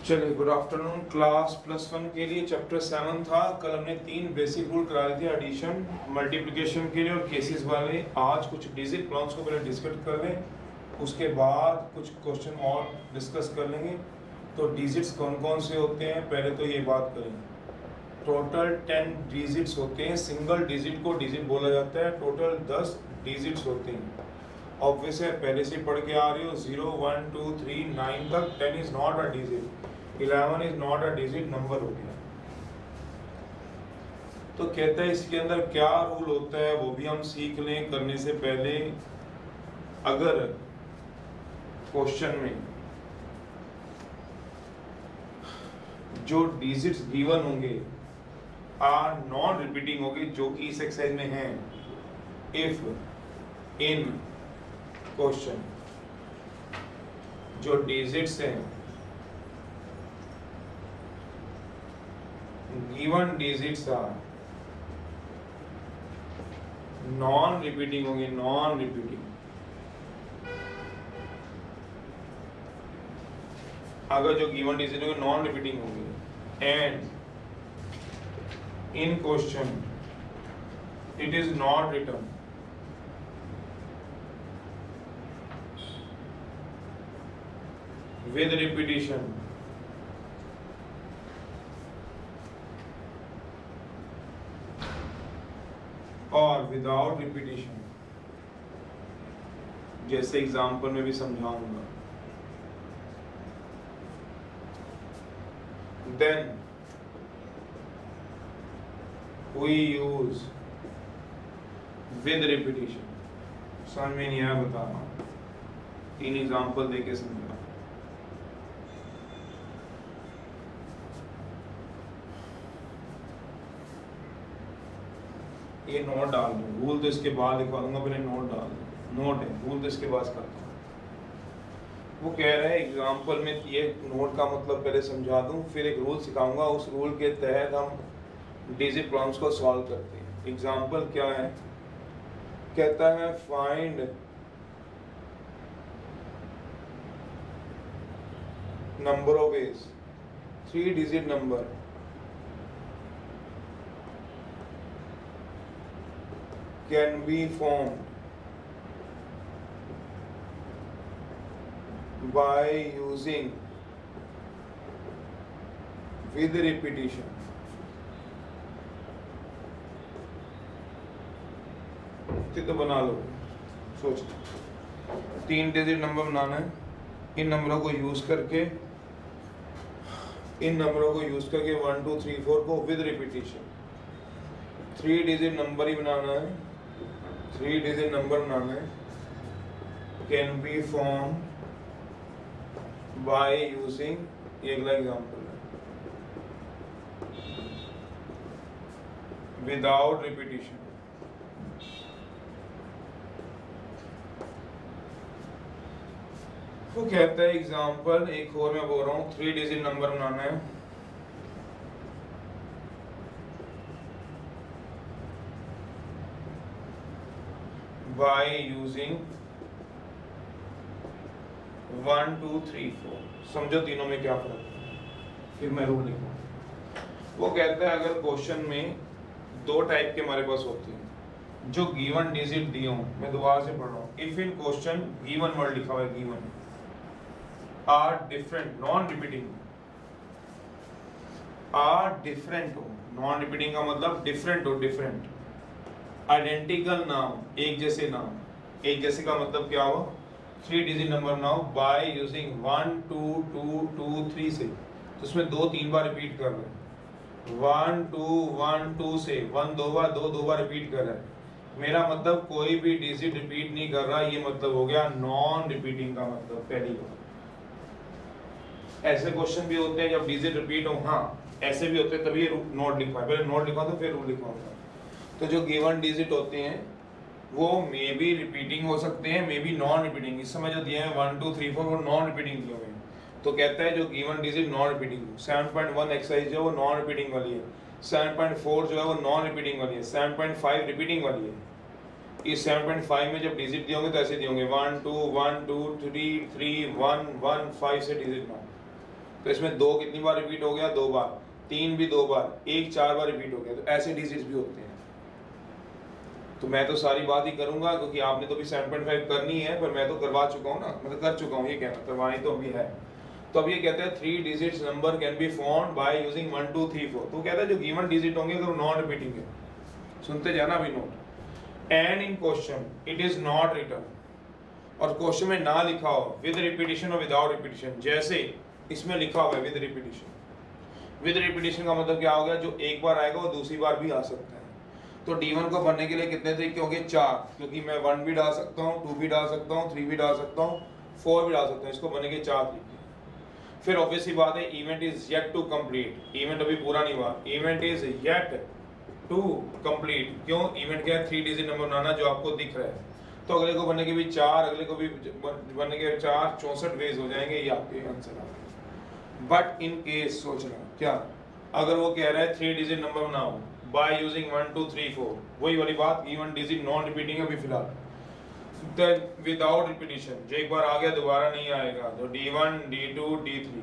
चलिए, good afternoon. Class +1 के लिए चैप्टर 7 था। कल हमने 3 बेसिक रूल कराए थे, एडिशन, मल्टीप्लिकेशन के लिए और केसेस वाले। आज कुछ डिजिट प्रॉब्लम्स को पहले डिस्कस कर लें, उसके बाद कुछ क्वेश्चन और डिस्कस कर लेंगे। तो डिजिट्स कौन कौन से होते हैं, पहले तो ये बात करें। टोटल 10 डिजिट्स होते हैं। सिंगल डिजिट को डिजिट बोला जाता है। टोटल 10 डिजिट्स होते हैं। ऑब्वियस है, पहले से पढ़ के आ रही हो, 0 1 2 3 9 तक। 10 is not a digit, 11 is not a digit number हो गया। तो कहता है इसके अंदर क्या रूल होता है वो भी हम सीख लें करने से पहले। अगर क्वेश्चन में जो डिजिट्स गिवन होंगे आर नॉन रिपीटिंग होंगे, जो कि इस एक्सरसाइज में है। इफ इन क्वेश्चन जो डिजिट्स हैं given digits are non repeating होंगे, नॉन रिपीटिंग। अगर जो गिवन डिजिट होंगे नॉन रिपीटिंग होंगे and in question it is not written with repetition, और विदाउट रिपीटिशन, जैसे एग्जाम्पल में भी समझाऊंगा, then we use with repetition. समझ में नहीं आया बता रहा हूं, 3 एग्जाम्पल देके समझा। ये नोट डाल दूँ, रूल तो इसके बाद लिखवा दूंगा, पहले नोट डाल दूँ। नोट है, रूल तो इसके बाद करता हूँ। वो कह रहा है एग्जाम्पल में, ये नोट का मतलब पहले समझा दूँ, फिर एक रूल सिखाऊंगा। उस रूल के तहत हम डिजिट प्रॉब्लम्स को सॉल्व करते हैं। एग्जाम्पल क्या है, कहता है find number of veg 3 digit number can be formed by using with repetition। तो बना लो, सोच 3 डिजिट नंबर बनाना है। इन नंबरों को यूज करके 1 2 3 4 को विद रिपीटिशन 3 डिजिट नंबर ही बनाना है। 3 डिजिट नंबर बनाना है, can be form by using, ये अगला एग्जांपल है, विदाउट रिपीटिशन। वो कहता है एग्जांपल, एक और मैं बोल रहा हूँ, 3 डिजिट नंबर बनाना है, by using 1 2 3 4। समझो तीनों में क्या फर्क है, फिर मैं रूल लिखूंगा। वो कहता है अगर क्वेश्चन में 2 टाइप के हमारे पास होते हैं जो गिवन डिजिट दिए हों। मैं दोबारा से पढ़ रहा हूँ। If in question given word लिखा हुआ है, given are different, non repeating, are different हो, नॉन रिपीटिंग का मतलब डिफरेंट हो, डिफरेंट। आइडेंटिकल नाम, एक जैसे नाम। एक जैसे का मतलब क्या हुआ, 3 digit number now by using 1 2 2 2 3 से। तो उसमें 2 3 बार रिपीट कर रहे हैं, 1 2 1 2 से 1 2 बार, 2 2 बार रिपीट कर रहा है। मेरा मतलब कोई भी डिजिट रिपीट नहीं कर रहा, ये मतलब हो गया नॉन रिपीटिंग का मतलब पहली बार। ऐसे क्वेश्चन भी होते हैं जब डिजिट रिपीट हो, हाँ ऐसे भी होते हैं, तभी नोट लिखवाए, पहले नोट लिखवा दो फिर रूल लिखवाऊंगा। तो जो गिवन डिजिट होते हैं वो मे बी रिपीटिंग हो सकते हैं, मे बी नॉन रिपीटिंग। इस समय जो दिए हैं 1 2 3 4 वो नॉन रिपीटिंग दिए हुए हैं। तो कहता है जो given digit non repeating, 7.1 exercise जो है वो नॉन रिपीटिंग वाली है, 7.4 जो है वो नॉन रिपीटिंग वाली है, 7.5 रिपीटिंग वाली है। इस 7.5 में जब डिजिट दिए होंगे तो ऐसे दिए होंगे 1 2 1 2 3 3 1 1 5 से डिजिट ना। तो इसमें 2 कितनी बार रिपीट हो गया, 2 बार, 3 भी 2 बार, 1 4 बार रिपीट हो गया। तो ऐसे डिजिट्स भी होते हैं। तो मैं तो सारी बात ही करूंगा क्योंकि आपने तो भी 7.5 करनी है, पर मैं तो करवा चुका हूँ ना, मतलब कर चुका हूँ, ये कहना करवानी तो अभी है। तो अब ये कहते हैं 3 digits number can be found by using 1 2 3 4। तो कहता है जो गिवन डिजिट होंगे अगर नॉन रिपीटिंग है, सुनते जाना अभी note. And in question it is not written, और क्वेश्चन में ना लिखा हो विद रिपीटिशन और विदाउट रिपीटिशन। जैसे इसमें लिखा हुआ है विद रिपीटिशन। विद रिपीटिशन का मतलब क्या हो गया, जो एक बार आएगा वो दूसरी बार भी आ सकता है। तो D1 को भरने के लिए कितने तरीके होंगे, 4, क्योंकि मैं 1 भी डाल सकता हूँ, 2 भी डाल सकता हूँ, 3 भी डाल सकता हूँ, 4 भी डाल सकता हूँ। इसको भरने के 4 तरीके। फिर ऑब्वियसली बात है event is yet to complete, event अभी पूरा नहीं हुआ, event is yet to complete. क्यों, इवेंट क्या है, 3 डिजिट नंबर बनाना जो आपको दिख रहा है। तो अगले को बनने के भी 4, अगले को भी बनने के 4, 64 वेज हो जाएंगे, ये आपके आंसर आ गए। बट इन केस सोचना क्या, अगर वो कह रहा है 3 डिजिट नंबर बनाओ बाय यूजिंग 1 2 3 4, वही वाली बात, इवन डिजिट नॉन रिपीटिंग है अभी फिलहाल। देन विदाउट रिपीटिशन, जो एक बार आ गया दोबारा नहीं आएगा, तो D1 D2 D3।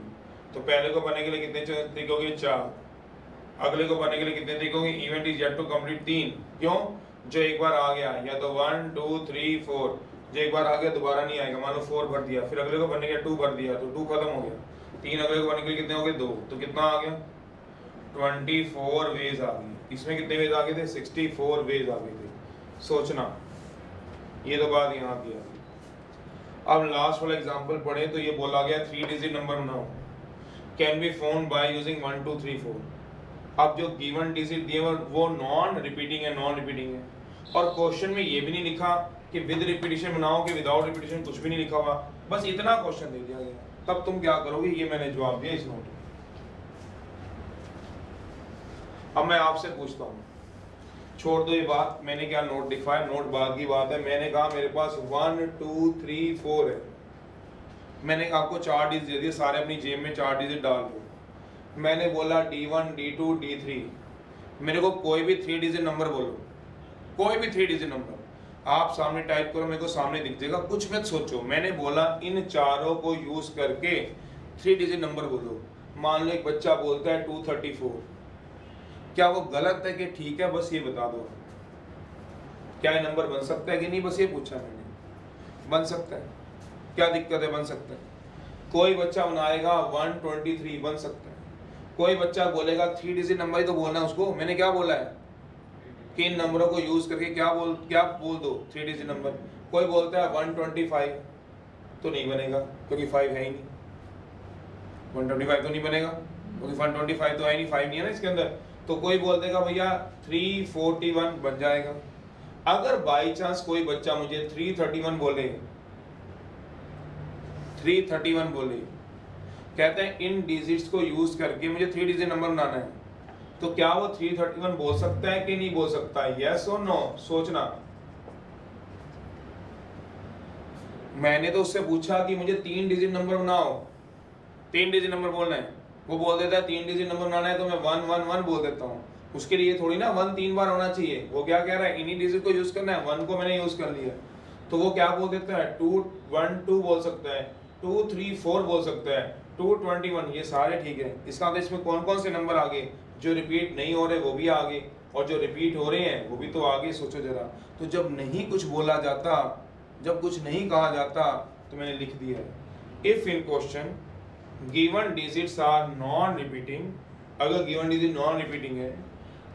तो पहले को बनने के लिए कितने तरीके होंगे, 4, अगले को बनने के लिए कितने तरीके होंगे, event is yet to complete 3। क्यों, जो एक बार आ गया, या तो 1 2 3 4, जो एक बार आ गया दोबारा नहीं आएगा, मान लो 4 भर दिया, फिर अगले को बनने के लिए 2 भर दिया, तो 2 खत्म हो गया, 3 अगले को बनने के लिए कितने हो गए, 2, तो कितना आ गया, 24 वेज आ गई। इसमें कितने वेज आ गए थे, 64 वेज आ गए थे। सोचना, ये तो बात यहाँ की है। अब लास्ट वाला एग्जांपल पढ़े तो ये बोला गया 3 डिजिट नंबर बनाओ can be found by using 1 2 3 4। अब जो गिवन डिजिट दिए वो नॉन रिपीटिंग है, नॉन रिपीटिंग है, और क्वेश्चन में ये भी नहीं लिखा कि विद रिपीटिशन बनाओ कि विदाउट रिपीटिशन, कुछ भी नहीं लिखा हुआ, बस इतना क्वेश्चन दे दिया गया। तब तुम क्या करोगे, ये मैंने जवाब दिया इस नोट में। अब मैं आपसे पूछता हूँ, छोड़ दो ये बात, मैंने क्या नोट लिखवाया, नोट बाद की बात है। मैंने कहा मेरे पास 1 2 3 4 है, मैंने आपको 4 डिजिट दे दिए, सारे अपनी जेब में 4 डिजिट डाल दो। मैंने बोला D1 D2 D3, मेरे को कोई भी 3 डिजिट नंबर बोलो, कोई भी 3 डिजिट नंबर आप सामने टाइप करो, मेरे को सामने दिख जाएगा, कुछ मत सोचो। मैंने बोला इन चारों को यूज करके 3 डिजिट नंबर बोलो। मान लो एक बच्चा बोलता है 234, क्या वो गलत है कि ठीक है, बस ये बता दो, क्या ये नंबर बन सकता है कि नहीं, बस ये पूछा मैंने। बन सकता है, क्या दिक्कत है, बन सकता है। कोई बच्चा बनाएगा 123, बन सकता है। कोई बच्चा बोलेगा 3 डिजिट नंबर ही तो बोलना है उसको, मैंने क्या बोला है कि इन नंबरों को यूज करके क्या बोल दो 3 डिजिट नंबर। कोई बोलता है 125, तो नहीं बनेगा क्योंकि 5 है ही नहीं, 125 तो नहीं बनेगा क्योंकि 125 तो है नहीं, 5 नहीं है ना इसके अंदर। तो कोई बोल देगा भैया 341 बन जाएगा। अगर बाई चांस कोई बच्चा मुझे 331 बोले, 331 बोले, कहते हैं इन डिजिट्स को यूज करके मुझे 3 डिजिट नंबर बनाना है, तो क्या वो 331 बोल सकता है कि नहीं बोल सकता है, यस और नो, सोचना। मैंने तो उससे पूछा कि मुझे 3 डिजिट नंबर बनाओ, 3 डिजिट नंबर बोलना है, वो बोल देता है 3 डिजिट नंबर बनाना है तो मैं 111 बोल देता हूँ। उसके लिए थोड़ी ना 1 3 बार होना चाहिए, वो क्या कह रहा है इन्हीं डिजिट को यूज करना है, 1 को मैंने यूज कर लिया, तो वो क्या बोल देता है 2 1 2 बोल सकता है, 2 3 4 बोल सकता है, 221, ये सारे ठीक है। इसका मतलब इसमें कौन कौन से नंबर आ गए, जो रिपीट नहीं हो रहे वो भी आ गए, और जो रिपीट हो रहे हैं वो भी तो आगे। सोचो जरा, तो जब नहीं कुछ बोला जाता, जब कुछ नहीं कहा जाता, तो मैंने लिख दिया है if in question given digits are non repeating, अगर गिवन डिजिट नॉन रिपीटिंग है,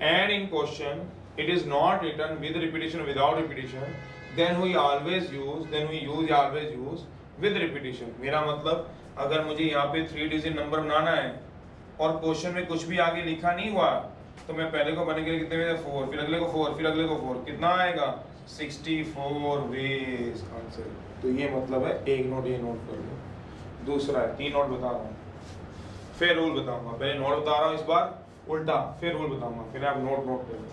and in question it is not written with repetition without repetition, then we always use with repetition. मेरा मतलब अगर मुझे यहाँ पे 3 डिजिट नंबर बनाना है और क्वेश्चन में कुछ भी आगे लिखा नहीं हुआ, तो मैं पहले को बनने के लिए कितने में 4, फिर अगले को 4, फिर अगले को 4, कितना आएगा 64 वेज आंसर। तो ये मतलब है, एक नोट ये नोट कर लो। दूसरा है, 3 नोट बता रहा हूँ, फिर रूल बताऊंगा। पहले नोट बता रहा हूँ, इस बार उल्टा, फिर रूल बताऊंगा, फिर आप नोट कर लो।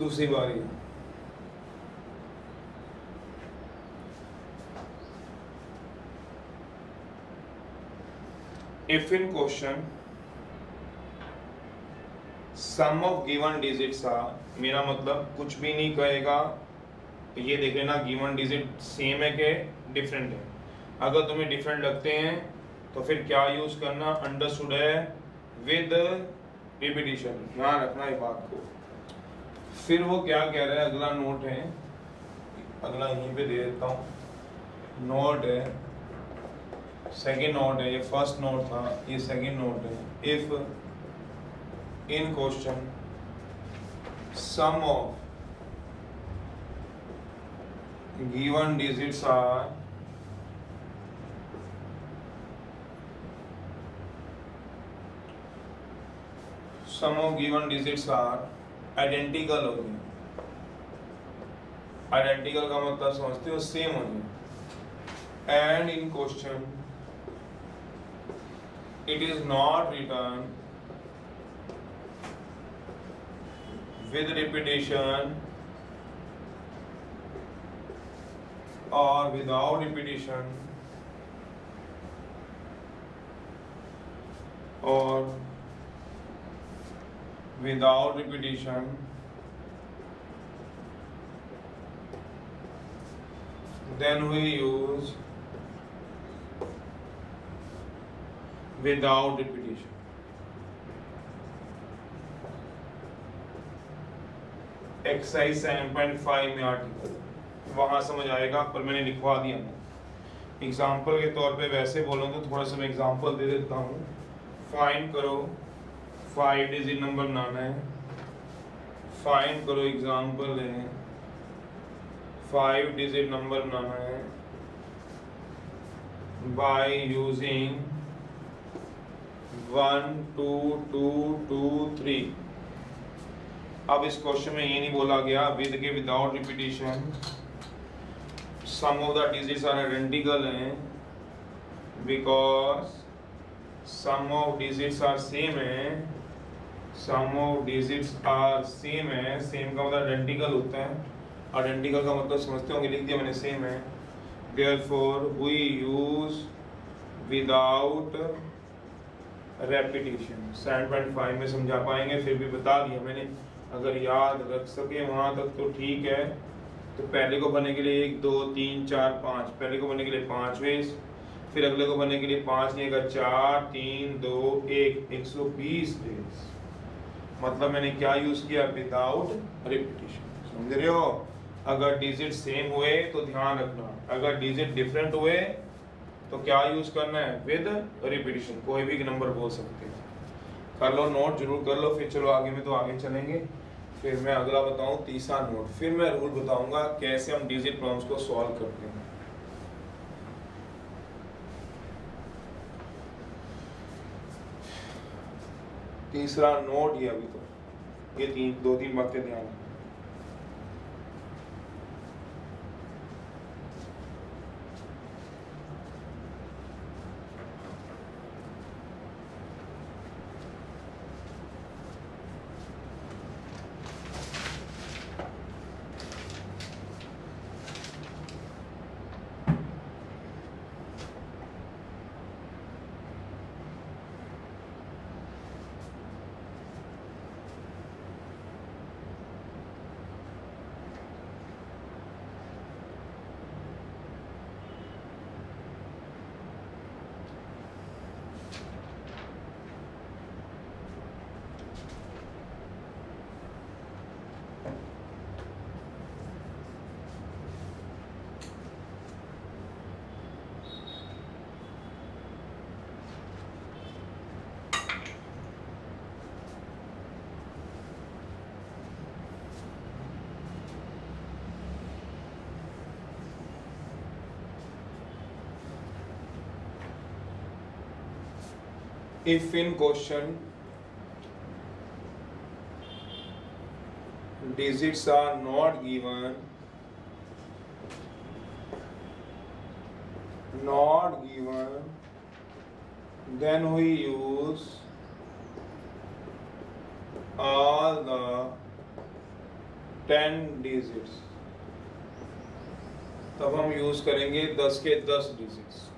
दूसरी बारी if in question some of given digits are, मेरा मतलब कुछ भी नहीं कहेगा, ये देख लेना गिवन डिजिट सेम है कि डिफरेंट है। अगर तुम्हें डिफरेंट लगते हैं तो फिर क्या यूज करना, अंडरस्टूड है विद रिपीटिशन, ध्यान रखना इस बात को। फिर वो क्या कह रहा है, अगला नोट है, अगला यहीं पे दे देता हूँ, नोट है, सेकेंड नोट है, ये फर्स्ट नोट था, ये सेकेंड नोट है। If in question some of given digits are sum of given digits are identical हो गए। आइडेंटिकल का मतलब समझते हो, सेम हो गए। And in question it is not written with repetition or without repetition or without repetition, then we use without repetition। Exercise 7.5 में article वहां समझ आएगा, पर मैंने लिखवा दिया। एग्जाम्पल के तौर पे वैसे बोलूँ तो थोड़ा सा मैं एग्जाम्पल दे देता हूँ। फाइंड करो 5 डिजिट नंबर बनाना है, फाइंड करो एग्जाम्पल है 5 डिजिट नंबर बनाना है बाय यूजिंग 1 2 2 2 3। अब इस क्वेश्चन में ये नहीं बोला गया विद के without repetition, sum of the digits are identical हैं because sum of digits are same है, sum of digits are same है, सेम का मतलब आइडेंटिकल होता है, आइडेंटिकल का मतलब समझते होंगे, लिख दिया मैंने सेम है। Therefore we use without repetition. 7.5 में समझा पाएंगे, फिर भी बता दिया मैंने, अगर याद रख सके वहां तक तो ठीक है। तो पहले को बनने के लिए 1 2 3 4 5, पहले को बनने के लिए 5 वेज, फिर अगले को बनने के लिए 5 नहीं का 4 3 2 1, 120 वेज। मतलब मैंने क्या यूज किया, विदाउट रिपीटिशन। समझ रहे हो? अगर डिजिट सेम हुए तो ध्यान रखना, अगर डिजिट डिफरेंट हुए तो क्या यूज करना है, विद रिपीटिशन। कोई भी नंबर बोल सकते हैं। कर लो नोट, जरूर कर लो, फिर चलो आगे में तो आगे चलेंगे। फिर मैं अगला बताऊं तीसरा नोट, फिर मैं रूल बताऊंगा कैसे हम डिजिट प्रॉब्लम्स को सॉल्व करते हैं। तीसरा नोट ये अभी तो ये 2-3 बातें ध्यान रखना। If in question digits are not given, then we use all the 10 digits, तब हम यूज करेंगे 10 के 10 डिजिट्स।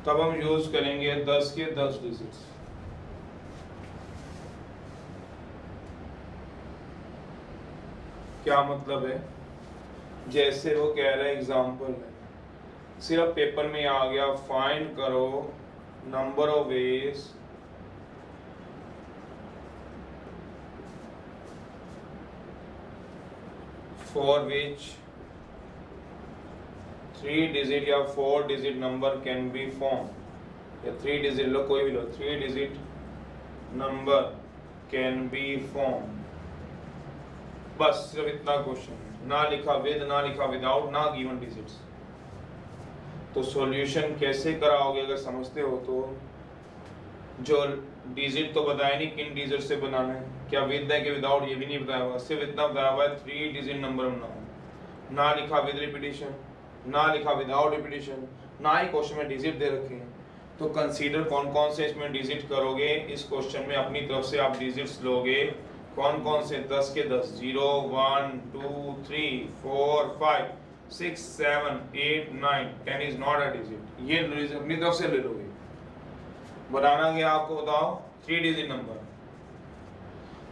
तब हम यूज करेंगे 10 के 10 डिजिट्स। क्या मतलब है? जैसे वो कह रहे हैं, एग्जाम्पल है, सिर्फ पेपर में आ गया, फाइंड करो number of ways for which 3 digit या 4 digit number can be form, या 3 डिजिट लो, कोई भी लो, 3 digit number can be form. बस सिर्फ इतना क्वेश्चन, ना लिखा विद, ना लिखा विदाउट, ना गिवन डिजिट्स। तो सॉल्यूशन कैसे कराओगे अगर समझते हो तो? जो डिजिट तो बताया नहीं किन डिजिट से बनाना है, क्या विद है कि विदाउट, ये भी नहीं बताया हुआ, सिर्फ इतना बताया हुआ है 3 डिजिट नंबर बनाओ। ना लिखा विद रिपीटिशन, ना लिखा विदाउट रिपीटिशन, ना ही क्वेश्चन में डिजिट दे रखे हैं। तो कंसीडर कौन कौन से इसमें डिजिट करोगे। इस क्वेश्चन में अपनी तरफ से आप डिजिट्स लोगे, कौन कौन से? 10 के 10, 0 1 2 3 4 5 6 7 8 9 10 इज नॉट अ डिजिट। ये अपनी तरफ से ले लोगे। बनाना क्या आपको बताओ? 3 डिजिट नंबर।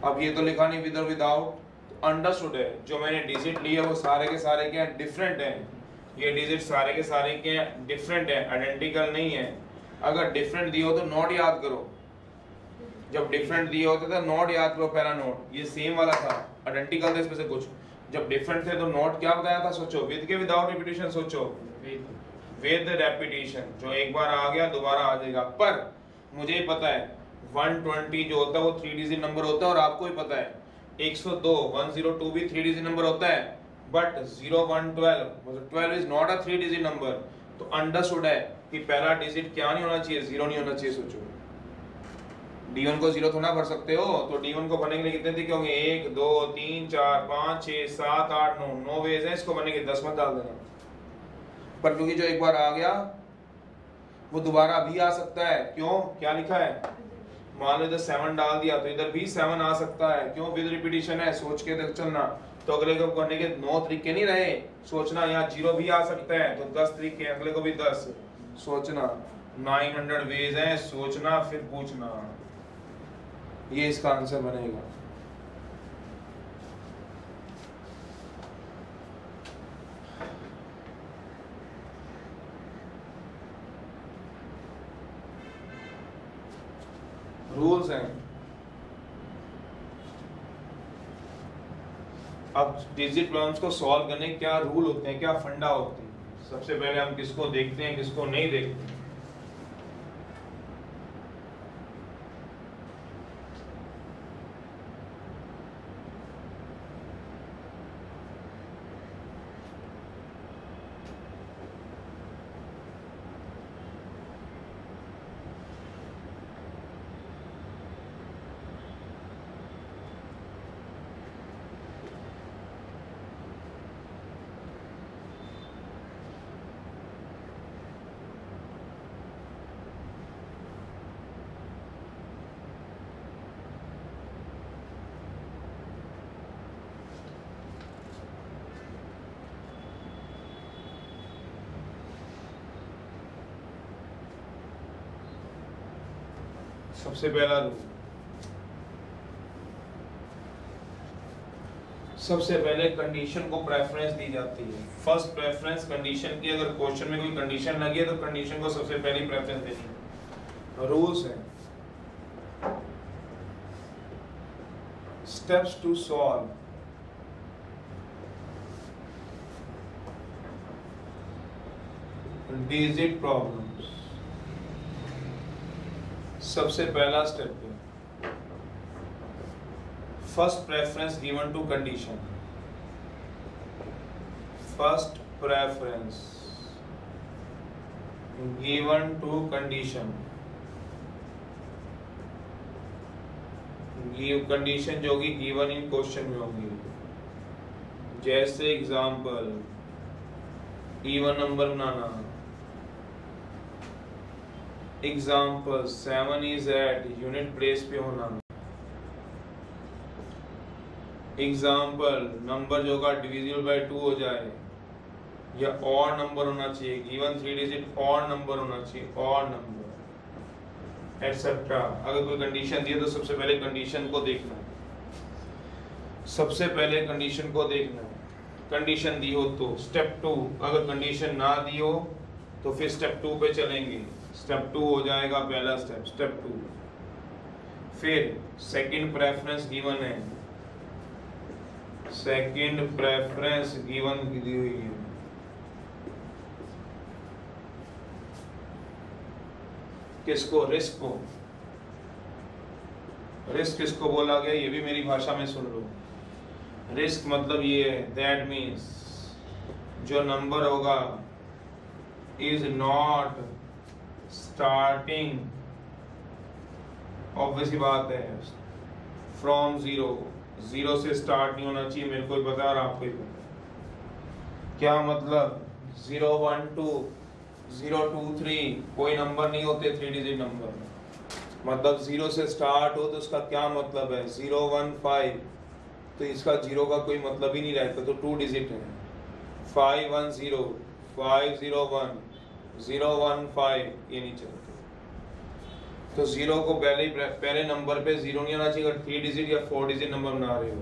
अब ये तो लिखा नहीं विद और विदाउट, तो अंडरस्टूड है जो मैंने डिजिट लिए वो सारे के सारे क्या डिफरेंट हैं। ये डिजिट सारे के सारे क्या डिफरेंट है, आइडेंटिकल नहीं है। अगर डिफरेंट दिए हो तो नोट याद करो, जब डिफरेंट दिए होते थे नोट याद करो, पहला नोट ये सेम वाला था, आइडेंटिकल थे इसमें से कुछ। जब डिफरेंट थे तो नोट क्या बताया था? सोचो, विद के विदाउट रिपीटिशन, सोचो विद रेपिटेशन, जो एक बार आ गया दोबारा आ जाएगा। पर मुझे ही पता है 120 जो होता है वो 3 डिजिट नंबर होता है, और आपको ही पता है 102 102 भी 3 डिजिट नंबर होता है, बट 0 1 12 मतलब 12 is not a 3 digit number. तो अंडरस्टूड है कि पहला डिजिट क्या नहीं होना चाहिए? 0 नहीं होना चाहिए। सोचो D1 को 0 थोड़ा भर सकते हो, तो D1 को भरने के लिए कितने दिखे होंगे? 1 2 3 4 5 6 7 8 9 9 वेज है, इसको भरने के 10 मत डाल देना। पर क्योंकि जो एक बार आ गया वो दोबारा भी आ सकता है। क्यों? क्या लिखा है? मान लो इधर 7 डाल दिया तो इधर भी 7 आ सकता है। क्यों? विद रिपीटिशन है, सोच के देख चलना। तो अगले को करने के 9 तरीके नहीं रहे सोचना, यहाँ 0 भी आ सकता है, तो 10 तरीके, अगले को भी 10 सोचना। 900 वेज है, सोचना फिर पूछना। ये इसका आंसर बनेगा। रूल्स हैं। अब डिजिट प्रॉब्लम्स को सॉल्व करने के क्या रूल होते हैं, क्या फंडा होते हैं? सबसे पहले हम किसको देखते हैं, किसको नहीं देखते। सबसे पहला रूल, सबसे पहले कंडीशन को प्रेफरेंस दी जाती है। फर्स्ट प्रेफरेंस कंडीशन की। अगर क्वेश्चन में कोई कंडीशन लगी है तो कंडीशन को सबसे पहली प्रेफरेंस देनी है। रूल्स है। Steps to solve. Digit problems. सबसे पहला स्टेप है first preference given to condition. First preference given to condition. Condition जो होगी गिवन इन क्वेश्चन में होंगी। जैसे एग्जांपल इवन नंबर बनाना। Example 7 is at unit place पे होना। एग्जाम्पल नंबर जो का डिविजिबल बाय 2 हो जाए या और नंबर होना चाहिए, गिवन 3 डिजिट और नंबर होना चाहिए, और नंबर एक्सेट्रा। अगर कोई कंडीशन दी है तो सबसे पहले कंडीशन को देखना है, सबसे पहले कंडीशन को देखना है। कंडीशन दी हो तो स्टेप 2, अगर कंडीशन ना दी हो तो फिर स्टेप 2 पे चलेंगे। स्टेप 2 हो जाएगा पहला स्टेप, स्टेप 2। फिर सेकंड प्रेफरेंस गिवन है, सेकंड प्रेफरेंस गिवन दी हुई है, किसको? रिस्क को। रिस्क किसको बोला गया ये भी मेरी भाषा में सुन लो। रिस्क मतलब ये है, दैट मीन्स जो नंबर होगा इज नॉट स्टार्टिंग, ऑब्वियसली बात है, फ्रॉम जीरो, जीरो से स्टार्ट नहीं होना चाहिए। मेरे को ही पता है और आपको ही पता है। क्या मतलब? 0 1 2 0 2 3 कोई नंबर नहीं होते 3 डिजिट नंबर। मतलब 0 से स्टार्ट हो तो उसका क्या मतलब है? 0 1 5 तो इसका 0 का कोई मतलब ही नहीं रहता, तो 2 डिजिट है। 5 1 0 5 0 1 0 1 5 ये नहीं चलते। तो 0 को पहले नंबर पे 0 नहीं आना चाहिए अगर 3 डिजिट या 4 डिजिट नंबर बना रहे हो।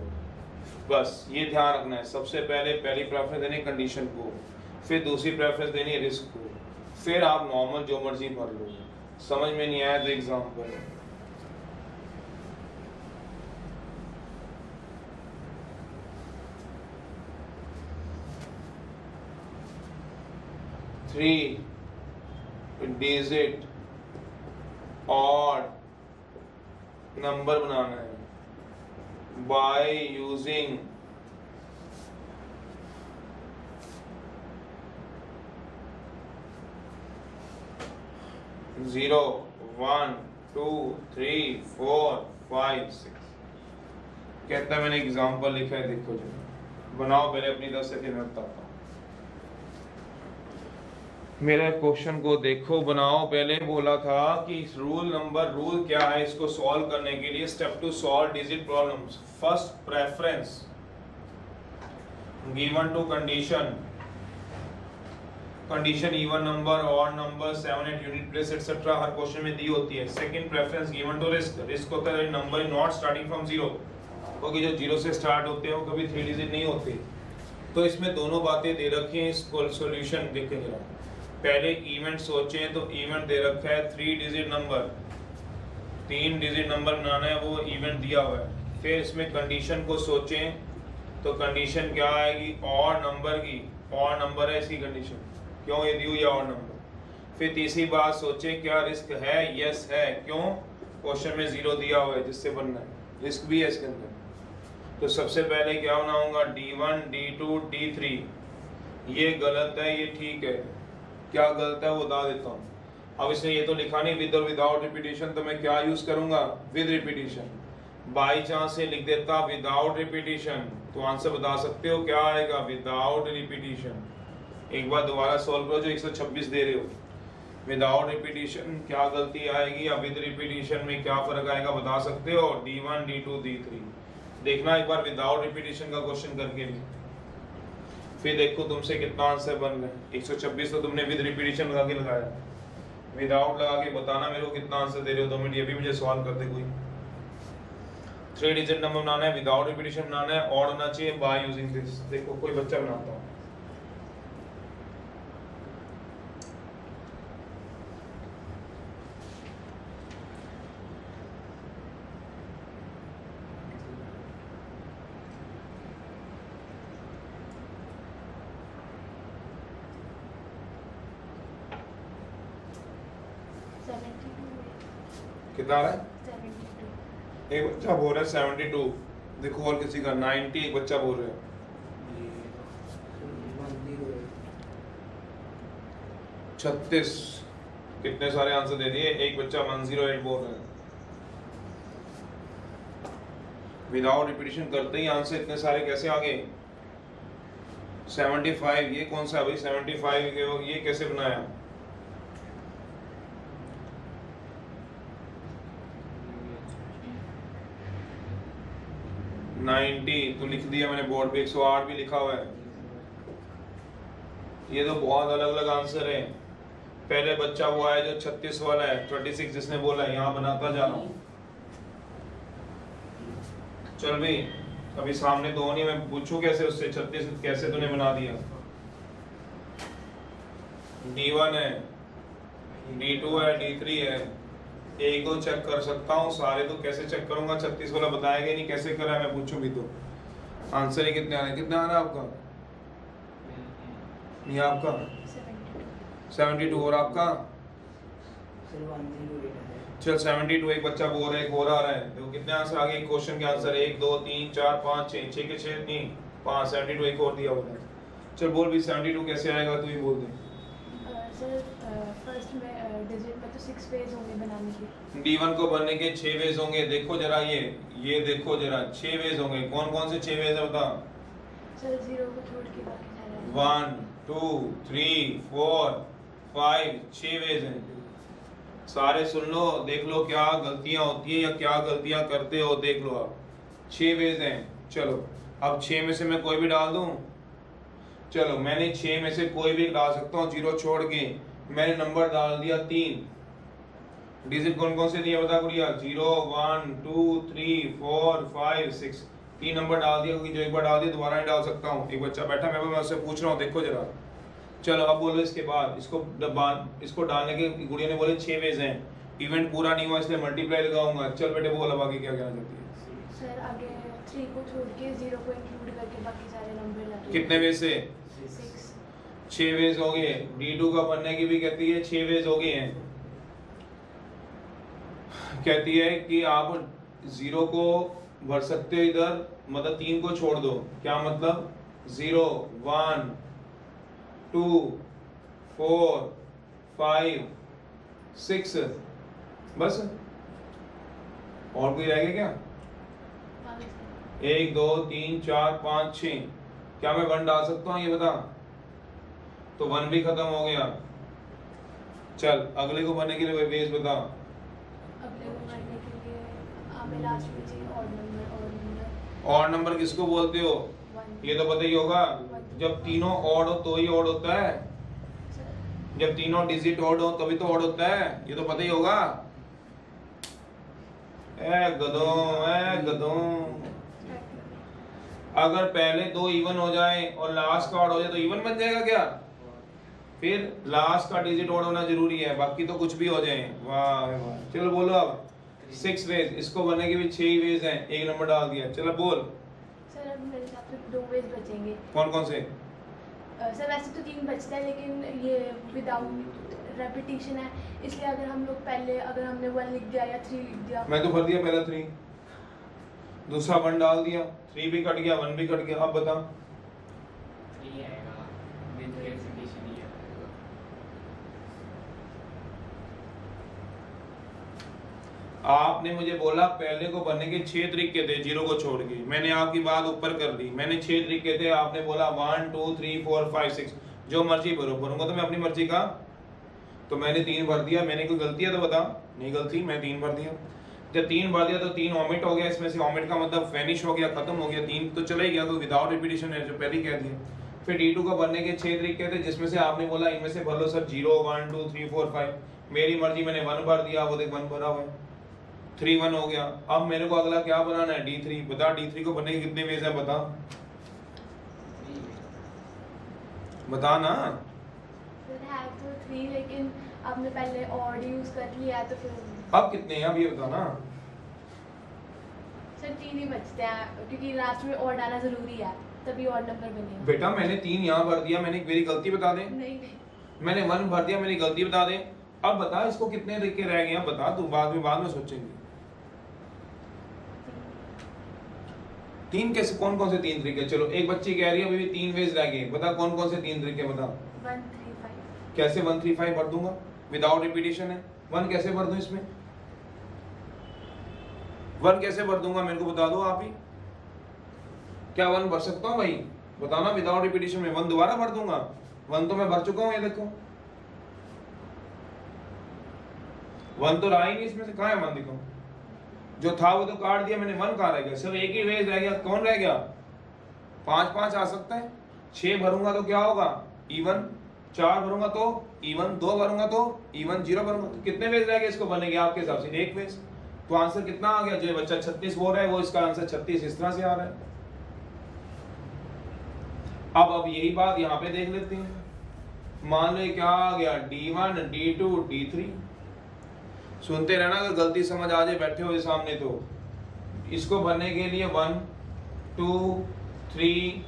बस ये ध्यान रखना है। सबसे पहले पहली प्रेफरेंस देनी कंडीशन को, फिर दूसरी प्रेफरेंस देनी है रिस्क को, फिर आप नॉर्मल जो मर्जी भर लो। समझ में नहीं आया तो एग्जाम्पल 3 डिजिट ऑड नंबर बनाना है बाय यूजिंग जीरो 1 2 3 4 5 6। कहता है मैंने एग्जाम्पल लिखा है, देखो जो बनाओ पहले अपनी तरफ से, फिर मैं बताता हूँ। मेरे क्वेश्चन को देखो, बनाओ पहले। बोला था कि रूल क्या है इसको सॉल्व करने के लिए। Step 2 solve digit problems. First preference given to condition even number, odd number, 7 8 unit place etcetera हर क्वेश्चन में दी होती है। Second preference given to risk होता है number not starting from zero, क्योंकि जो जीरो से स्टार्ट होते हैं वो कभी 3 डिजिट नहीं होते। तो इसमें दोनों बातें दे रखी हैं। इसको सॉल्यूशन देखें जरा। पहले इवेंट सोचें तो इवेंट दे रखा है 3 डिजिट नंबर, 3 डिजिट नंबर बनाना है, वो इवेंट दिया हुआ है। फिर इसमें कंडीशन को सोचें तो कंडीशन क्या आएगी? ऑड नंबर की, ऑड नंबर है इसकी कंडीशन, क्यों ये दी हुई है ऑड नंबर। फिर तीसरी बात सोचें क्या रिस्क है? यस है, क्यों? क्वेश्चन में 0 दिया हुआ है जिससे बनना है, रिस्क भी है इसके अंदर। तो सबसे पहले क्या बनाऊंगा? D1 D2 D3। ये गलत है, ये ठीक है। क्या गलत है वो बता देता हूँ। अब इसने ये तो लिखा नहीं विद और विदाउट रिपीटिशन, तो मैं क्या यूज करूंगा? With repetition. बाई चांस से लिख देता विदाउट रिपीटिशन, तो आंसर बता सकते हो क्या आएगा? Without repetition. एक बार दोबारा सॉल्व करो जो 126 दे रहे हो। विदाउट रिपीटिशन क्या गलती आएगी या विद रिपीटिशन में क्या फर्क आएगा बता सकते हो? D1 D2 D3। देखना एक बार विदाउट रिपीटिशन का क्वेश्चन करके भी, फिर देखो तुमसे कितना आंसर बन रहा है। 126 तो तुमने विद रिपीटिशन लगा के लगाया, विदाउट लगा के बताना मेरे को कितना आंसर दे रहे हो। 2 मिनट ये भी मुझे सवाल करते कोई। 3 डिजिट नंबर बनाना है, विदाउट रिपीटिशन बनाना है, ऑड होना चाहिए बाय यूजिंग दिस। देखो कोई बच्चा बनाता हूँ। कितना आ रहा है? 72। एक बच्चा बोल रहा है 72। देखो और किसी का 90, एक बच्चा बोल रहा है 36। कितने सारे आंसर दे दिए। एक बच्चा 108 बोल रहा है। विदाउट रिपीटिशन करते ही आंसर इतने सारे कैसे आ गए? 75 ये कौन सा है भाई? 75 ये कैसे बनाया? 90 तो लिख दिया मैंने बोर्ड पे, 108 भी लिखा हुआ है। ये तो बहुत अलग अलग आंसर है। पहले बच्चा वो आया जो 36 वाला है, 36 जिसने बोला है, यहाँ बनाता जा रहा हूँ। चल भाई, अभी सामने तो नहीं, मैं पूछूं कैसे उससे 36 कैसे तूने बना दिया। D1 है, D2 है, D3 है, एक दो चेक कर सकता हूँ, सारे तो कैसे चेक करूंगा। 36 वाला बताएगा नहीं कैसे करा है, मैं पूछूं भी तो। आंसर ही कितने आ रहे हैं, कितना आ रहा है आपका? ये आपका 72 और आपका चल 72। एक बच्चा बोल रहा है, एक और आ रहा है। देखो कितने आंसर आ गए क्वेश्चन के आंसर, 1 2 3 4 5 6 6 के 6 नहीं 5, 72 एक और दिया होता है। चल बोल भी 72 कैसे आएगा, तू ही बोल दे। सर फर्स्ट में डिजिट में तो 6 पेज होंगे बनाने के। D1 को बनने के 6 वेज होंगे। देखो जरा ये देखो जरा 6 वेज होंगे। कौन कौन से 6 वेज है बता। सर 0 को छोड़ के बाकी सारे 1 2 3 4 5 6 वेज हैं। सारे सुन लो, देख लो क्या गलतियां होती है या क्या गलतियां करते हो, देख लो आप। 6 वेज हैं। चलो अब 6 में से मैं कोई भी डाल दूं। चलो मैंने 6 में से कोई भी डाल सकता हूँ, 0 छोड़ के। मैंने नंबर डाल दिया 3। डिजिट कौन कौन से दिए बता गुड़िया। 0 1 2 3 4 5 6 3 नंबर डाल दिया, क्योंकि जो एक बार डाल दिया दोबारा नहीं डाल सकता हूँ। एक बच्चा बैठा, मैं उससे पूछ रहा हूँ, देखो जरा। चलो अब बोलो इसके बाद इसको डालने के गुड़िया ने बोले 6 वेज हैं। इवेंट पूरा नहीं हुआ इसलिए मल्टीप्लाई लगाऊंगा। चल बेटे बोल अब आगे क्या कहना चाहती है। सर आगे 3 को छोड़ के 0 को इंक्लूड करके बाकी सारे नंबर डाल। कितने वेज से? 6 वेज हो गए। D2 का बनने की भी कहती है 6 वेज हो गए हैं। कहती है कि आप 0 को भर सकते हो इधर, मतलब 3 को छोड़ दो। क्या मतलब? 0 1 2 4 5 6 बस। और कोई रह गया क्या? 1 2 3 4 5 6। क्या मैं 1 डाल सकता हूँ ये बता? तो 1 भी खत्म हो गया। चल अगले को बनने के लिए वेज बता। अगले को बनने के लिए हमें लास्ट में चाहिए ऑड नंबर किसको बोलते हो? 1। ये तो पता ही होगा। जब तीनों ऑड हो तो ही ऑड होता है। जब तीनों डिजिट ऑड हो तभी तो ऑड होता है, ये तो पता ही होगा। ए गधों अगर पहले 2 इवन हो जाए और लास्ट का ऑड हो जाए तो इवन बन जाएगा क्या? फिर लास्ट का डिजिट ऑड होना जरूरी है, बाकी तो कुछ भी हो जाए। वाह वाह। चलो बोलो अब 6 वेज। इसको बनने के भी 6 वेज हैं, एक नंबर डाल दिया। चलो बोल। सर अब मेरे हिसाब से 2 वेज बचेंगे। कौन कौन से? सर वैसे तो 3 बचता है, लेकिन ये विदाउट रेपिटेशन है, इसलिए अगर हम लोग पहले अगर हमने 1 लिख दिया या 3 लिख दिया। मैं तो भर दिया पहला 3, दूसरा 1 डाल दिया, 3 भी कट गया, 1 भी कट गया। अब बता। 3 आएगा विद रेपिटेशन ही आएगा। आपने मुझे बोला पहले को बनने के 6 तरीके थे 0 को छोड़ के। मैंने आपकी बात ऊपर कर दी। मैंने 6 तरीके थे, आपने बोला 1 2 3 4 5 6 जो मर्जी भरो। भरूंगा तो मैं अपनी मर्जी का। तो मैंने 3 भर दिया। मैंने कोई गलती है तो बता। नहीं गलती, मैं 3 भर दिया। जब 3 भर दिया तो 3 ओमिट हो गया। इसमें से ओमिट का मतलब फिनिश हो गया, खत्म हो गया। 3 तो चला ही गया, तो विदाउट रिपीटिशन है जो पहले ही कह दिया। फिर D2 का बनने के 6 तरीके थे, जिसमें से आपने बोला इनमें से भर लो सर 0 1 2 3 4 5। मेरी मर्जी, मैंने 1 भर दिया, वो देख 1 भरा हुआ है। 3 1 हो गया। अब मेरे को अगला क्या बनाना है? D3 बता। D3 को बनने के कितने वेज है बता। बता ना। सर है तो 3, लेकिन आपने पहले ऑड यूज कर लिया है तो फिर अब कितने हैं अब ये बता ना। सर 3 ही बचते हैं, क्योंकि लास्ट में ऑड आना जरूरी है, तभी ऑड नंबर बनेगा। बेटा मैंने 3 यहाँ भर दिया, मैंने मेरी गलती बता दे। नहीं मैंने 1 भर दिया, मेरी गलती बता दे। अब बता इसको कितने तरीके रह गए हैं बता। तू बाद में सोचेंगे। 3 कैसे? कौन कौन से 3 तरीके? चलो एक बच्ची कह रही है अभी भी 3 वेज रह गए। बता कौन कौन से 3 तरीके बता। 1 3 5। कैसे 1 3 5 भर दूंगा? विदाउट रिपीटिशन है। 1 कैसे भर दूं इसमें? 1 कैसे भर दूंगा मेरे को बता दो आप ही। क्या 1 भर सकता हूँ भाई? बताना। विदाउट रिपीटिशन में 1 दोबारा भर दूंगा? 1 तो मैं भर चुका हूँ, ये देखो 1 तो रहा ही नहीं इसमें से। कहाँ है 1 दिखाओ। जो था वो तो काट दिया मैंने, 1 कहाँ रह गया, सिर्फ एक ही वेज रह गया, कौन रह गया, 5 5 आ सकता है, 6 भरूंगा तो क्या होगा इवन, 4 भरूंगा तो इवन, 2 भरूंगा तो इवन, 0 भरूंगा तो कितने वेज रह गए इसको बनेंगे आपके हिसाब से, एक वेज। तो आंसर कितना आ गया, जो बच्चा 36 बोल रहा है वो इसका आंसर 36 इस तरह से आ रहा है। अब यही बात यहाँ पे देख लेते हैं, मान लो क्या आ गया D1 D2 D3, सुनते रहना, अगर गलती समझ आ जाए बैठे हुए सामने तो इसको भरने के लिए 1 2 3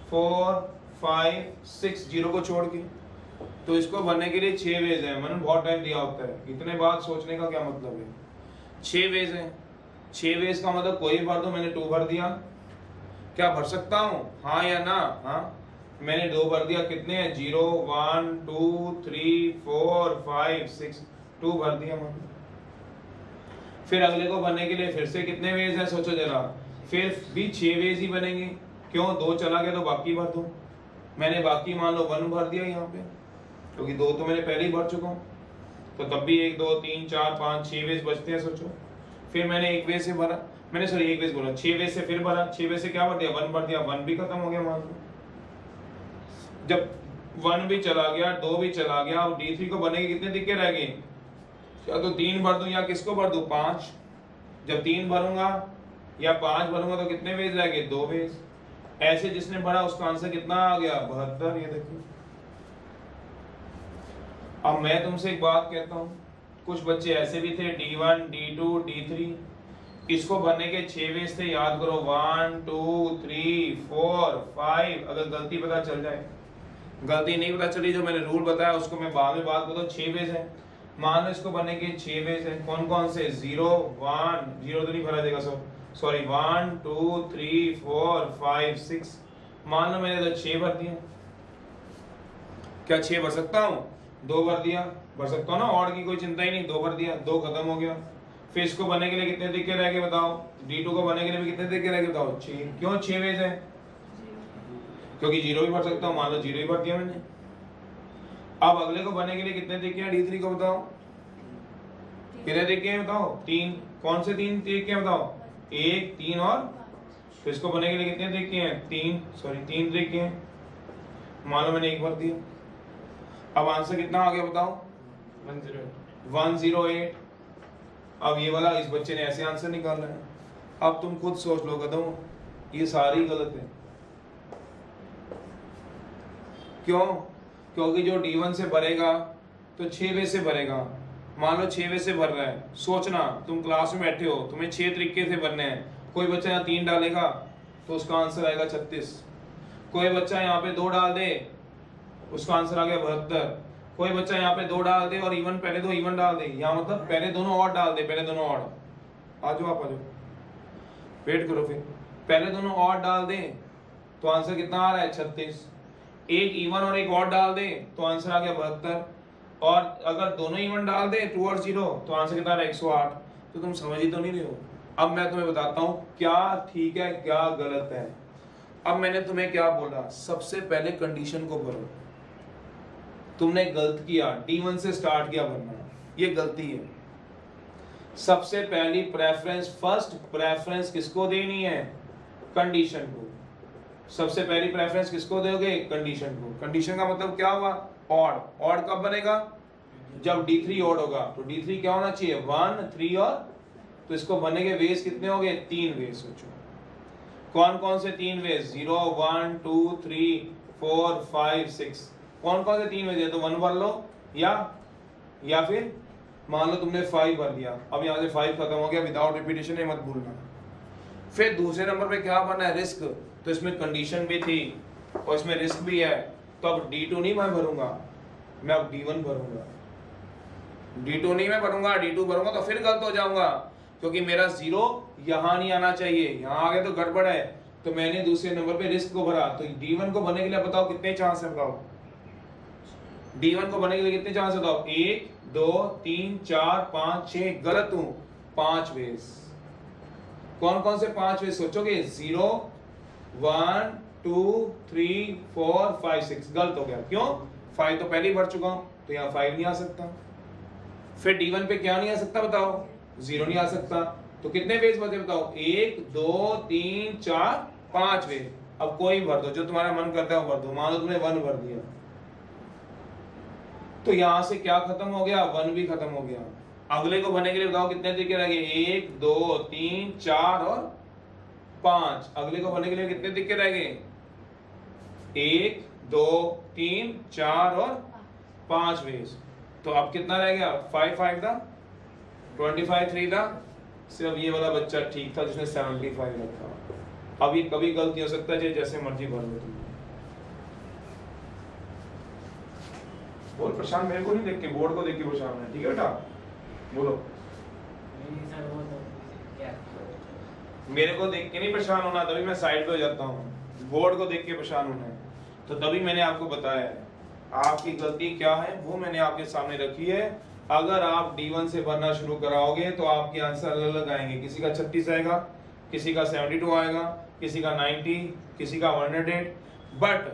4 5 6 0 को छोड़ के, तो इसको भरने के लिए 6 वेज है, मैंने बहुत टाइम दिया होता है, इतने बात सोचने का क्या मतलब है, 6 वेज है, 6 वेज का मतलब कोई भर दो, मैंने 2 भर दिया, क्या भर सकता हूँ हाँ या ना, हाँ मैंने 2 भर दिया, कितने हैं 0 1 2 3 4 5 6, 2 भर दिया मैंने। फिर अगले को भरने के लिए फिर से कितने वेज है सोचो जरा, फिर भी 6 वेज ही बनेंगे, क्यों 2 चला गया तो बाकी भर दो, मैंने बाकी मान लो 1 भर दिया यहाँ पे, क्योंकि 2 तो मैंने पहले ही भर चुका हूँ, तो तब भी 1 2 3 4 5 6 वेज बचते हैं सोचो। फिर मैंने 1 वेज से भरा, मैंने सॉरी 1 वेज बोला, 6 वेज से फिर भरा, 6 वेज से क्या भर दिया 1 भर दिया, 1 भी खत्म हो गया मान लो। जब 1 भी चला गया 2 भी चला गया, अब D3 को बनने के कितने दिक्कत रह गए, या तो 3 भर दूं या किसको भर दूं 5, जब 3 भरूंगा या 5 भरूंगा तो कितने वेज रह गए 2 वेज, ऐसे जिसने भरा उसका आंसर कितना आ गया 72, ये देखिए। अब मैं तुमसे एक बात कहता हूँ, कुछ बच्चे ऐसे भी थे D1 D2 D3, इसको भरने के 6 वेज थे, याद करो 1 2 3 4 5, अगर गलती पता चल जाए, गलती नहीं पता चली जो मैंने रूल बताया उसको मैं बाद में बात करता हूँ, 6 वेज है, मान लो इसको बनने के 6 वेज है, कौन कौन से 0 1 0 तो नहीं भरा जाएगा सॉरी 1 2 3 4 5 6, मान लो मैंने तो 6 भर दिया, क्या 6 भर सकता हूँ, 2 भर दिया, भर सकता हूँ ना, और की कोई चिंता ही नहीं, 2 भर दिया, 2 खत्म हो गया। फिर इसको बनने के लिए कितने दिक्कत रह गए बताओ, D2 को बनने के लिए भी कितने दिक्कत रह गए बताओ 6, क्यों 6 वेज है, क्योंकि 0 भी भर सकता हूँ, मान लो 0 ही भर दिया मैंने। अब अगले को बनने के लिए कितने तरीके हैं D3 को बताओ, कितने तरीके हैं बताओ 3, कौन से 3 तरीके हैं बताओ, 1 3 और फिर इसको बनने के लिए कितने तरीके हैं 3 तरीके हैं, मान लो मैंने 1 भर दिया। अब आंसर कितना आ गया बताओ 108। अब ये वाला इस बच्चे ने ऐसे आंसर निकालना है, अब तुम खुद सोच लो कदम, ये सारी गलत है, क्यों, क्योंकि जो D1 से भरेगा तो 6 वेज से भरेगा, मान लो 6 वेज से भर रहा है, सोचना तुम क्लास में बैठे हो, तुम्हें 6 तरीके से भरने हैं, कोई बच्चा यहाँ 3 डालेगा तो उसका आंसर आएगा 36, कोई बच्चा यहाँ पे 2 डाल दे उसका आंसर आ गया 72, कोई बच्चा यहाँ पे 2 डाल दे और इवन पहले 2 इवन डाल दे, यहाँ मतलब पहले दोनों और डाल दे, पहले दोनों और आ जाओ, आप आ जाओ, वेट करो, फिर पहले दोनों और डाल दे तो आंसर कितना आ रहा है 36, एक इवन और एक और डाल दे तो आंसर आ गया 72, और अगर दोनों इवन डाल दे 2 और 0 तो आंसर कितना आ रहा है 108। तो तुम समझ ही तो नहीं रहे हो। अब मैं तुम्हें बताता हूँ क्या ठीक है क्या गलत है। अब मैंने तुम्हें क्या बोला, सबसे पहले कंडीशन को भरो, तुमने गलत किया, D1 से स्टार्ट किया भरना, ये गलती है। सबसे पहली प्रेफरेंस, फर्स्ट प्रेफरेंस किसको देनी है, कंडीशन को। सबसे पहली प्रेफरेंस किसको दोगे, कंडीशन को। कंडीशन का मतलब क्या हुआ, ऑड। ऑड कब बनेगा, जब D3 ऑड होगा। तो D3 क्या होना चाहिए 1 3 और, तो इसको बनने के वेज कितने हो गए 3 वेज। सोचो कौन कौन से 3 वेज, 0 1 2 3 4 5 6, कौन कौन से 3 वेज है, तो 1 भर लो या फिर मान लो तुमने 5 भर दिया। अब यहाँ से 5 खत्म हो गया, विदाउट रिपीटेशन है, मत भूलना। फिर दूसरे नंबर पे क्या बनना है, रिस्क। तो इसमें कंडीशन भी थी और इसमें रिस्क भी है, तो अब D2 नहीं मैं भरूंगा, मैं अब D1 भरूंगा। D2 नहीं मैं भरूंगा, D2 भरूंगा तो फिर गलत हो जाऊंगा, क्योंकि मेरा 0 यहाँ नहीं आना चाहिए, यहाँ आ गया तो गड़बड़ है। तो मैंने दूसरे नंबर पे रिस्क को भरा। तो D1 को भरने के लिए बताओ कितने चांस है, बताओ D1 को भरने के लिए कितने चांस है, बताओ 1 2 3 4 5 6, गलत हूं, 5 वेज। कौन कौन से 5 वेज सोचोगे, 0 1 2 3 4 5 6, गलत हो गया। क्यों, 5 तो पहले ही भर चुका हूं, तो यहाँ 5 नहीं आ सकता। फिर D1 पे क्या नहीं आ सकता बताओ, 0 नहीं आ सकता। तो कितने वेज बचे बताओ, 1 2 3 4 5 वेज। अब कोई भर दो, जो तुम्हारा मन करता है वो भर दो। मान लो तुमने 1 भर दिया, तो यहां से क्या खत्म हो गया, 1 भी खत्म हो गया। अगले को भरने के लिए बताओ कितने तरीके रह गए, 1 2 3 4 और 5। अगले को भरने के लिए कितने तरीके रह गए, 1 2 3 4 और 5 वेज। तो अब कितना रह गया, 5 5 था, 25 3 था। सिर्फ ये वाला बच्चा ठीक था जिसने 75 रखा। अब ये कभी गलती हो सकता है, जैसे मर्जी भर लो तुम। बोल प्रशांत, मेरे को नहीं देख के, बोर्ड को देख के प्रशांत है, ठीक है बेटा, बोलो। नहीं सर, वो तो क्या मेरे को देख के नहीं परेशान होना, तभी मैं साइड पे हो जाता हूँ। बोर्ड को देख के परेशान होना है, तो तभी मैंने आपको बताया है। आपकी गलती क्या है वो मैंने आपके सामने रखी है। अगर आप D1 से भरना शुरू कराओगे तो आपके आंसर अलग अलग आएंगे। किसी का 36 आएगा, किसी का 72 आएगा, किसी का 90, किसी का 108। बट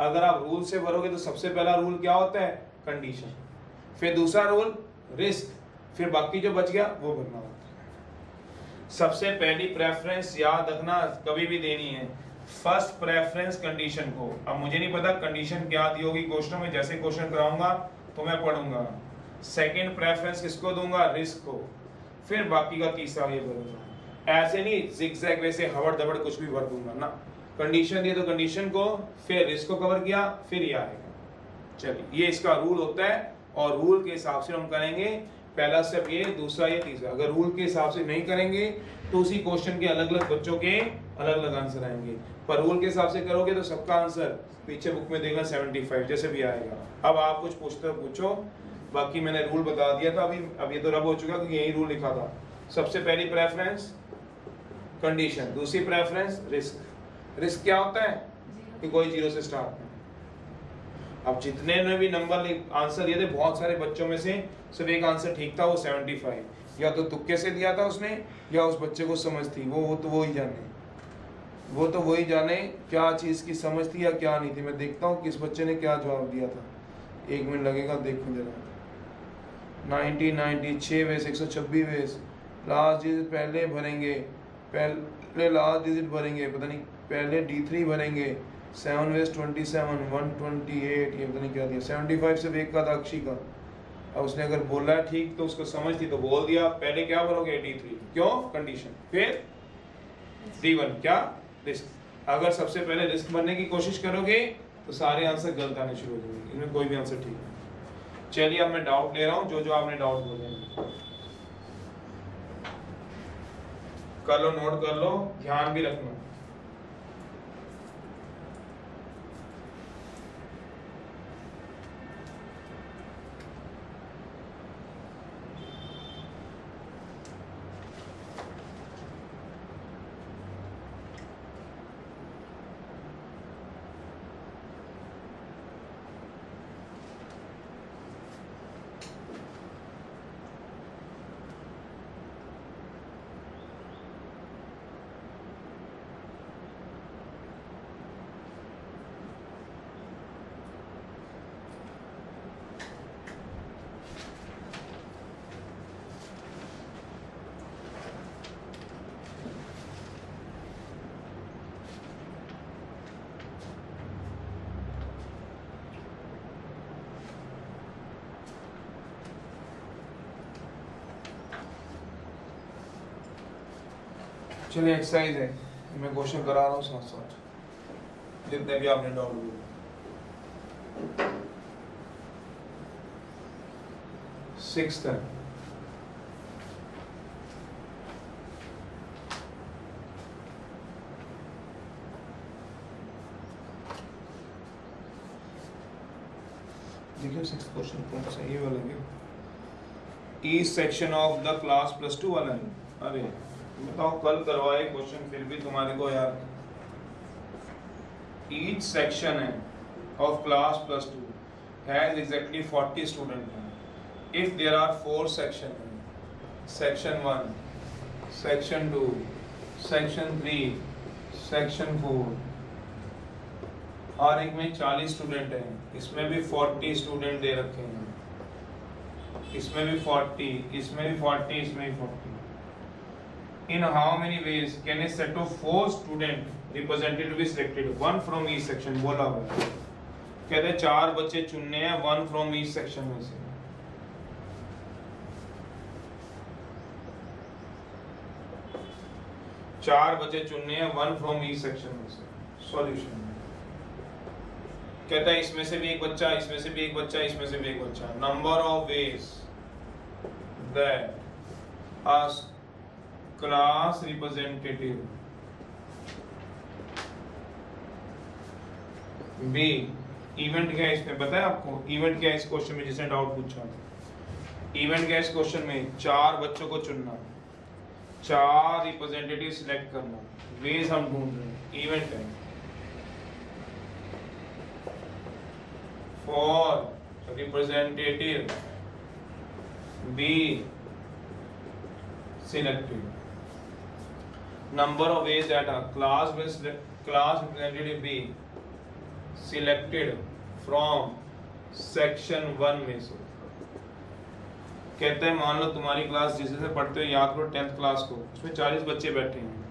अगर आप रूल से भरोगे तो सबसे पहला रूल क्या होता है, कंडीशन। फिर दूसरा रूल रिस्क, फिर बाकी जो बच गया वो भरना होता है। सबसे पहली प्रेफरेंस याद रखना कभी भी देनी है, फर्स्ट प्रेफरेंस कंडीशन को। अब मुझे नहीं पता कंडीशन क्या दी होगी क्वेश्चन में, जैसे क्वेश्चन कराऊंगा तो मैं पढ़ूंगा। सेकंड प्रेफरेंस किसको दूंगा, रिस्क को। फिर बाकी का तीसरा ये भरूंगा। ऐसे नहीं जिगजैग वैसे हवड़ दबड़ कुछ भी भर दूंगा ना। कंडीशन दिए तो कंडीशन को, फिर रिस्क को कवर किया, फिर ये आएगा। चलिए, ये इसका रूल होता है और रूल के हिसाब से हम करेंगे। पहला स्टेप ये, दूसरा ये, तीसरा। अगर रूल के हिसाब से नहीं करेंगे तो उसी क्वेश्चन के अलग अलग बच्चों के अलग अलग आंसर आएंगे। पर रूल के हिसाब से करोगे तो सबका आंसर पीछे बुक में देखना 75 जैसे भी आएगा। अब आप कुछ पूछते हो पूछो, बाकी मैंने रूल बता दिया था। अभी ये तो रब हो चुका क्योंकि यही रूल लिखा था। सबसे पहली प्रेफरेंस कंडीशन, दूसरी प्रेफरेंस रिस्क। रिस्क क्या होता है कि कोई जीरो से स्टार्ट नहीं। अब जितने ने भी नंबर आंसर दिए थे, बहुत सारे बच्चों में से सिर्फ एक आंसर ठीक था, वो 75। या तो तुक्के से दिया था उसने, या उस बच्चे को समझ थी। वो तो वही जाने क्या चीज़ की समझ थी या क्या नहीं थी। मैं देखता हूँ किस बच्चे ने क्या जवाब दिया था। 1 मिनट लगेगा, देखो जरा। 90 6 वेस, 126 वेस। लास्ट डिजिट पहले भरेंगे, पहले लास्ट डिजिट भरेंगे, पता नहीं पहले D3 भरेंगे। 7 वेस 27, 128, ये पता नहीं क्या दिया। 75 सिर्फ एक का था, अक्षी का। अब उसने अगर बोला है ठीक तो उसको समझ थी तो बोल दिया। पहले क्या भरोगे, D3, क्यों, कंडीशन। फिर D1 क्या, रिस्क। अगर सबसे पहले रिस्क भरने की कोशिश करोगे तो सारे आंसर गलत आने शुरू हो जाएंगे, इनमें कोई भी आंसर ठीक नहीं। चलिए, अब मैं डाउट ले रहा हूँ, जो आपने डाउट बोले कर लो, नोट कर लो, ध्यान भी रखना। चलिए, एक्सरसाइज है, मैं क्वेश्चन करा रहा हूँ साथ साथ जितने भी आपने डाउट दिए। सिक्स्थ है, देखिए सिक्स्थ क्वेश्चन कौन सा, ये वाला है। Each section of the class +2 वाला है। अरे बताओ, कल करवाए क्वेश्चन फिर भी तुम्हारे को यार। ईच सेक्शन है of class +2 has exactly 40 student हैं। If there are 4 section, section 1, section 2, section 3, section 4, हर एक में 40 स्टूडेंट हैं। इसमें भी 40 स्टूडेंट दे रखे हैं, इसमें भी 40, इसमें भी 40, इसमें भी 40। In how many ways can a set of 4 student represented be selected? 1 from each section. बोला हुआ है, कहते हैं 4 बच्चे चुनने हैं 1 from each section में से। चार बच्चे चुनने हैं 1 फ्रॉम ईच सेक्शन में से। सॉल्यूशन कहता है इसमें से भी एक बच्चा, इसमें से भी एक बच्चा, इसमें से भी एक बच्चा। Number of ways that a class representative be, event क्या है इसमें पता है आपको? इवेंट क्या है इस क्वेश्चन में जिसने डाउट पूछा? इवेंट क्या है इस क्वेश्चन में? 4 बच्चों को चुनना, 4 रिप्रेजेंटेटिव सिलेक्ट करना। वेज हम ढूंढ रहे हैं, इवेंट है। For representative be selected, number of ways that a class representative be selected from section 1 में से। कहते हैं मान लो तुम्हारी क्लास जिससे पढ़ते हो, याद करो 10th क्लास को, उसमें 40 बच्चे बैठे हैं,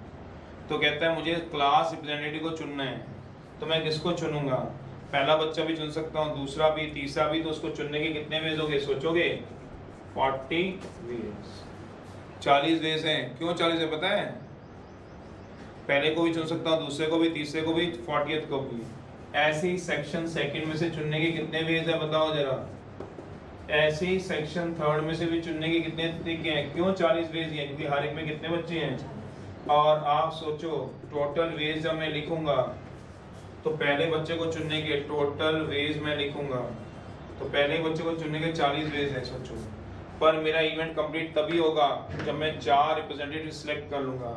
तो कहता है मुझे क्लास रिप्रेजेंटेटिव को चुनना है, तो मैं किसको चुनूंगा? पहला बच्चा भी चुन सकता हूँ, दूसरा भी, तीसरा भी। तो उसको चुनने के कितने वेज हो गए सोचोगे? 40 वेज। 40 वेज हैं। क्यों 40 है पता है? पहले को भी चुन सकता हूँ, दूसरे को भी, तीसरे को भी, 40th को भी। ऐसे ही सेक्शन 2nd में से चुनने के कितने वेज है बताओ जरा? ऐसे ही सेक्शन 3rd में से भी चुनने के कितने तरीके हैं? क्यों 40 वेज हैं? क्योंकि हर एक में कितने बच्चे हैं। और आप सोचो टोटल वेज जब मैं लिखूंगा तो पहले बच्चे को चुनने के टोटल वेज मैं लिखूंगा, तो पहले बच्चे को चुनने के 40 वेज हैं। सोचो, पर मेरा इवेंट कंप्लीट तभी होगा जब मैं 4 रिप्रेजेंटेटिव सिलेक्ट कर लूंगा।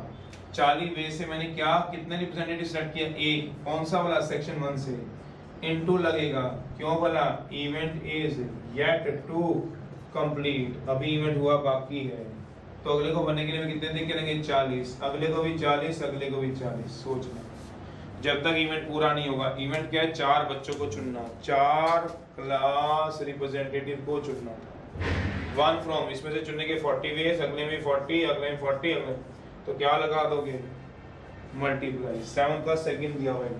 40 वेज से मैंने क्या कितने रिप्रेजेंटेटिव सिलेक्ट किया? एक। कौन सा वाला? सेक्शन 1 से। इनटू लगेगा, क्यों बोला? Event is yet to complete, अभी इवेंट हुआ बाकी है। तो अगले को बनने के लिए कितने दिन करेंगे? 40। अगले को भी 40, अगले को भी 40। सोचना जब तक इवेंट पूरा नहीं होगा। इवेंट क्या है? 4 बच्चों को चुनना, 4 क्लास रिप्रेजेंटेटिव को चुनना। 1 फ्रॉम, इसमें से चुनने के 40 वेज, अगले में 40, अगले में 40, अगले। तो क्या लगा दोगे? मल्टीप्लाई। 7 का सेकंड दिया हुआ है।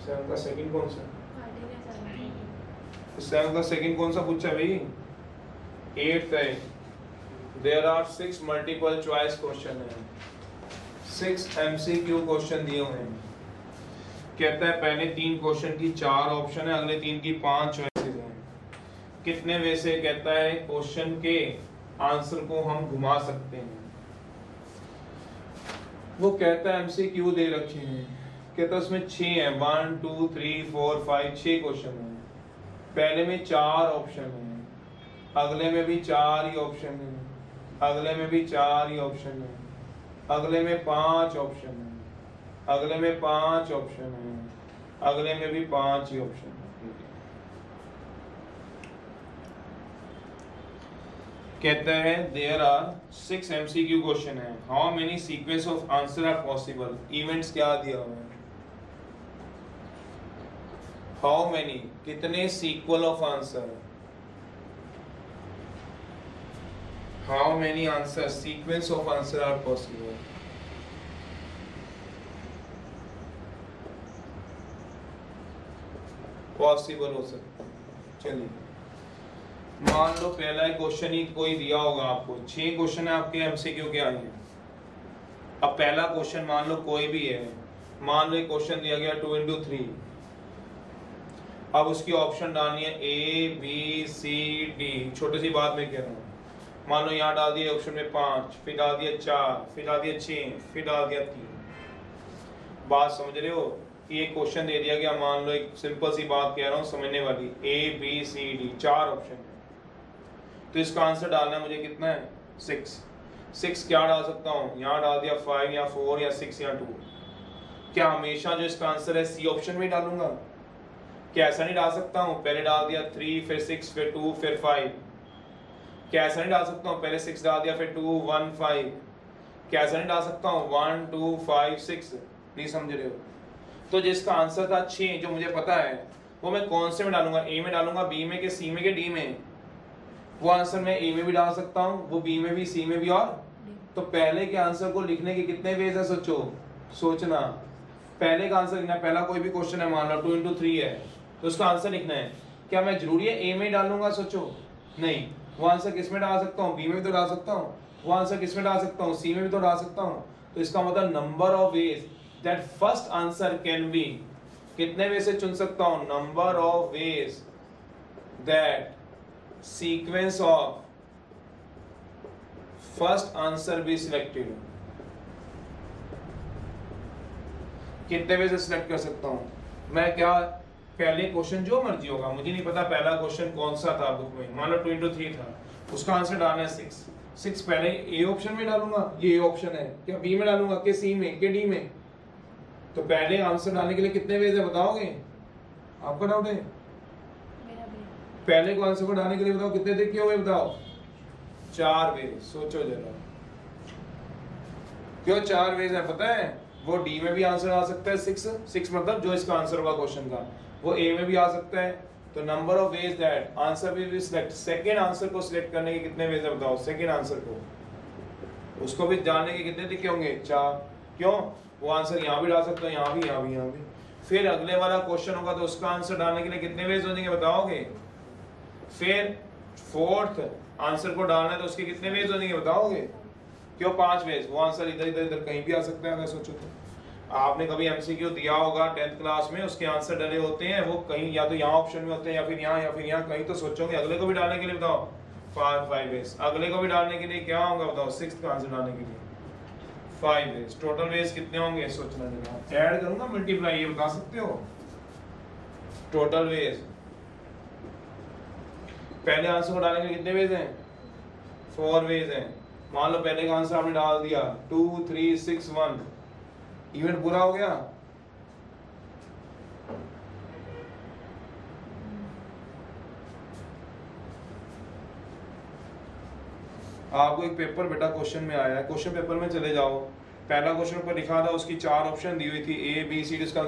7 का सेकंड कौन सा? 7 का सेकंड कौन सा पूछा भाई? 8th है। There are 6 multiple choice question है, 6 MCQ क्वेश्चन दिए हुए हैं। कहता है पहले 3 क्वेश्चन की 4 ऑप्शन है, अगले 3 की 5 चॉइसेस हैं। कितने वे से कहता है क्वेश्चन के आंसर को हम घुमा सकते हैं? वो कहता है MCQ दे रखे हैं, कहता है उसमें 6 है, 1 2 3 4 5 6 क्वेश्चन है। पहले में 4 ऑप्शन है, अगले में भी 4 ही ऑप्शन है, अगले में भी 4 ही ऑप्शन है, अगले में 5 ऑप्शन है, अगले में 5 ऑप्शन है, अगले में भी 5 ही ऑप्शन है। कहता है देयर आर 6 MCQ क्वेश्चन है, how many sequence of answer are possible? Events क्या दिया हुआ है? हाउ मेनी, कितने sequel of answer? How many answer sequence of answer are possible? Possible हो सकता है। चलिए मान लो पहला क्वेश्चन ही कोई दिया होगा आपको, 6 क्वेश्चन है आपके MCQ के आए हैं। अब पहला क्वेश्चन मान लो कोई भी है, मान लो क्वेश्चन दिया गया 2 into 3। अब उसकी ऑप्शन डालनी है A B C D। छोटी सी बात मैं कह रहा हूँ, मान लो यहाँ डाल दिया ऑप्शन में 5, फिर डाल दिया 4, फिर डाल दिया 6, फिर डाल दिया 3। बात समझ रहे हो? ये क्वेश्चन दे दिया गया, मान लो एक सिंपल सी बात कह रहा हूँ समझने वाली, A B C D 4 option है, तो इसका आंसर डालना है मुझे कितना है? 6 क्या डाल सकता हूँ? यहाँ डाल दिया 5 या 4 या 6 या 2। क्या हमेशा जो इसका आंसर है C ऑप्शन में डालूंगा? क्या ऐसा नहीं डाल सकता हूँ पहले डाल दिया 3 फिर 6 फिर 2 फिर 5? क्या ऐसा नहीं डाल सकता हूँ पहले 6 डाल दिया फिर 2 1 5? क्या ऐसा नहीं डाल सकता हूँ 1 2 5 6? नहीं समझ रहे हो? तो जिसका आंसर था 6 जो मुझे पता है, वो मैं कौन से में डालूंगा? A में डालूंगा, B में के C में के D में? वो आंसर मैं ए में भी डाल सकता हूँ, वो बी में भी, सी में भी, और तो पहले के आंसर को लिखने के कितने वेज है? सोचना पहले का आंसर लिखना है। पहला कोई भी क्वेश्चन है, मान लो 2 into 3 है, तो उसका आंसर लिखना है। क्या मैं जरूरी है ए में डालूंगा? सोचो नहीं, वो आंसर किस में डाल सकता हूँ? बी में भी तो डाल सकता हूँ। वो आंसर किस में डाल सकता हूँ? सी में भी तो डाल सकता हूँ। तो इसका मतलब number of ways that first answer can be, कितने वे से चुन सकता हूँ? Number of ways that sequence of first answer be selected, कितने वे से सिलेक्ट कर सकता हूँ मैं? क्या पहले क्वेश्चन जो मर्जी होगा, मुझे नहीं पता पहला क्वेश्चन कौन सा था बुक में, मान लो 2 into 3 था, उसका आंसर डालना है 6 पहले ए ऑप्शन में डालूंगा, ये ऑप्शन है, क्या बी में डालूंगा, कि सी में, कि डी में? तो पहले आंसर डालने के लिए कितने वेज है बताओगे? आपका डाउट है? पहले को आंसर को डालने के लिए बताओ कितने तक हो गए? बताओ 4 वेज। सोचो जरा, क्यों 4 वेज है पता है? वो डी में भी आंसर आ सकता है 6 मतलब जो इसका आंसर होगा क्वेश्चन का, वो ए में भी आ सकता है। तो number of ways that answer will be select, second answer को सिलेक्ट करने के कितने वेज है बताओ? सेकंड आंसर को, उसको भी जानने के कितने तरीके होंगे? 4। क्यों? वो आंसर यहाँ भी डाल सकता है, यहाँ भी, यहाँ भी, यहाँ भी। फिर अगले वाला क्वेश्चन होगा तो उसका आंसर डालने के लिए कितने वेज हो जाएंगे बताओगे? फिर फोर्थ आंसर को डालना है तो उसके कितने वेज हो जाएंगे बताओगे? क्यों 5 वेज? वो आंसर इधर इधर इधर कहीं भी आ सकता है। अगर सोचो तो आपने कभी एमसीक्यू दिया होगा 10th क्लास में, उसके आंसर डले होते हैं वो कहीं या तो यहाँ ऑप्शन में होते हैं या फिर यहाँ, या फिर यहाँ कहीं। तो सोचोगे अगले को भी डालने के लिए बताओ 5 वेज, अगले को भी डालने के लिए क्या होगा बताओ? 6th का आंसर डालने के लिए 5 वेज। टोटल वेज कितने होंगे? सोचना जरा, ऐड करूंगा मल्टीप्लाई, ये बता सकते हो? टोटल वेज पहले आंसर को डालने के कितने वेज हैं? 4 वेज हैं। मान लो पहले का आंसर आपने डाल दिया 2 3 6 1, इवेंट पूरा हो गया। आपको एक पेपर बेटा क्वेश्चन में आया है, क्वेश्चन पेपर में चले जाओ, पहला क्वेश्चन पर लिखा था, उसकी 4 ऑप्शन दी हुई थी, ए बी सी डी, उसका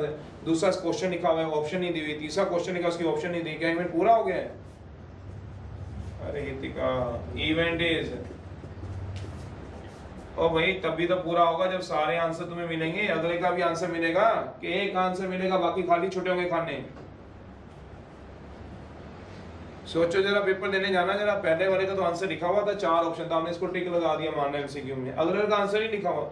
दूसरा क्वेश्चन लिखा हुआ है ऑप्शन नहीं दी हुई, तीसरा क्वेश्चन लिखा उसकी ऑप्शन नहीं दी। क्या इवेंट पूरा हो गया है? अरे हितिका, इवेंट इज, ओ भाई तभी तो पूरा होगा जब सारे आंसर तुम्हें मिलेंगे, अगले का भी आंसर मिलेगा कि एक आंसर मिलेगा बाकी खाली छुट्टे होंगे खाने। सोचो जरा, पेपर देने जाना जरा, पहले वाले का तो आंसर लिखा हुआ था, 4 ऑप्शन था, हमने इसको टिक लगा दिया मानना एमसीक्यू में, अगले का आंसर ही लिखा हुआ।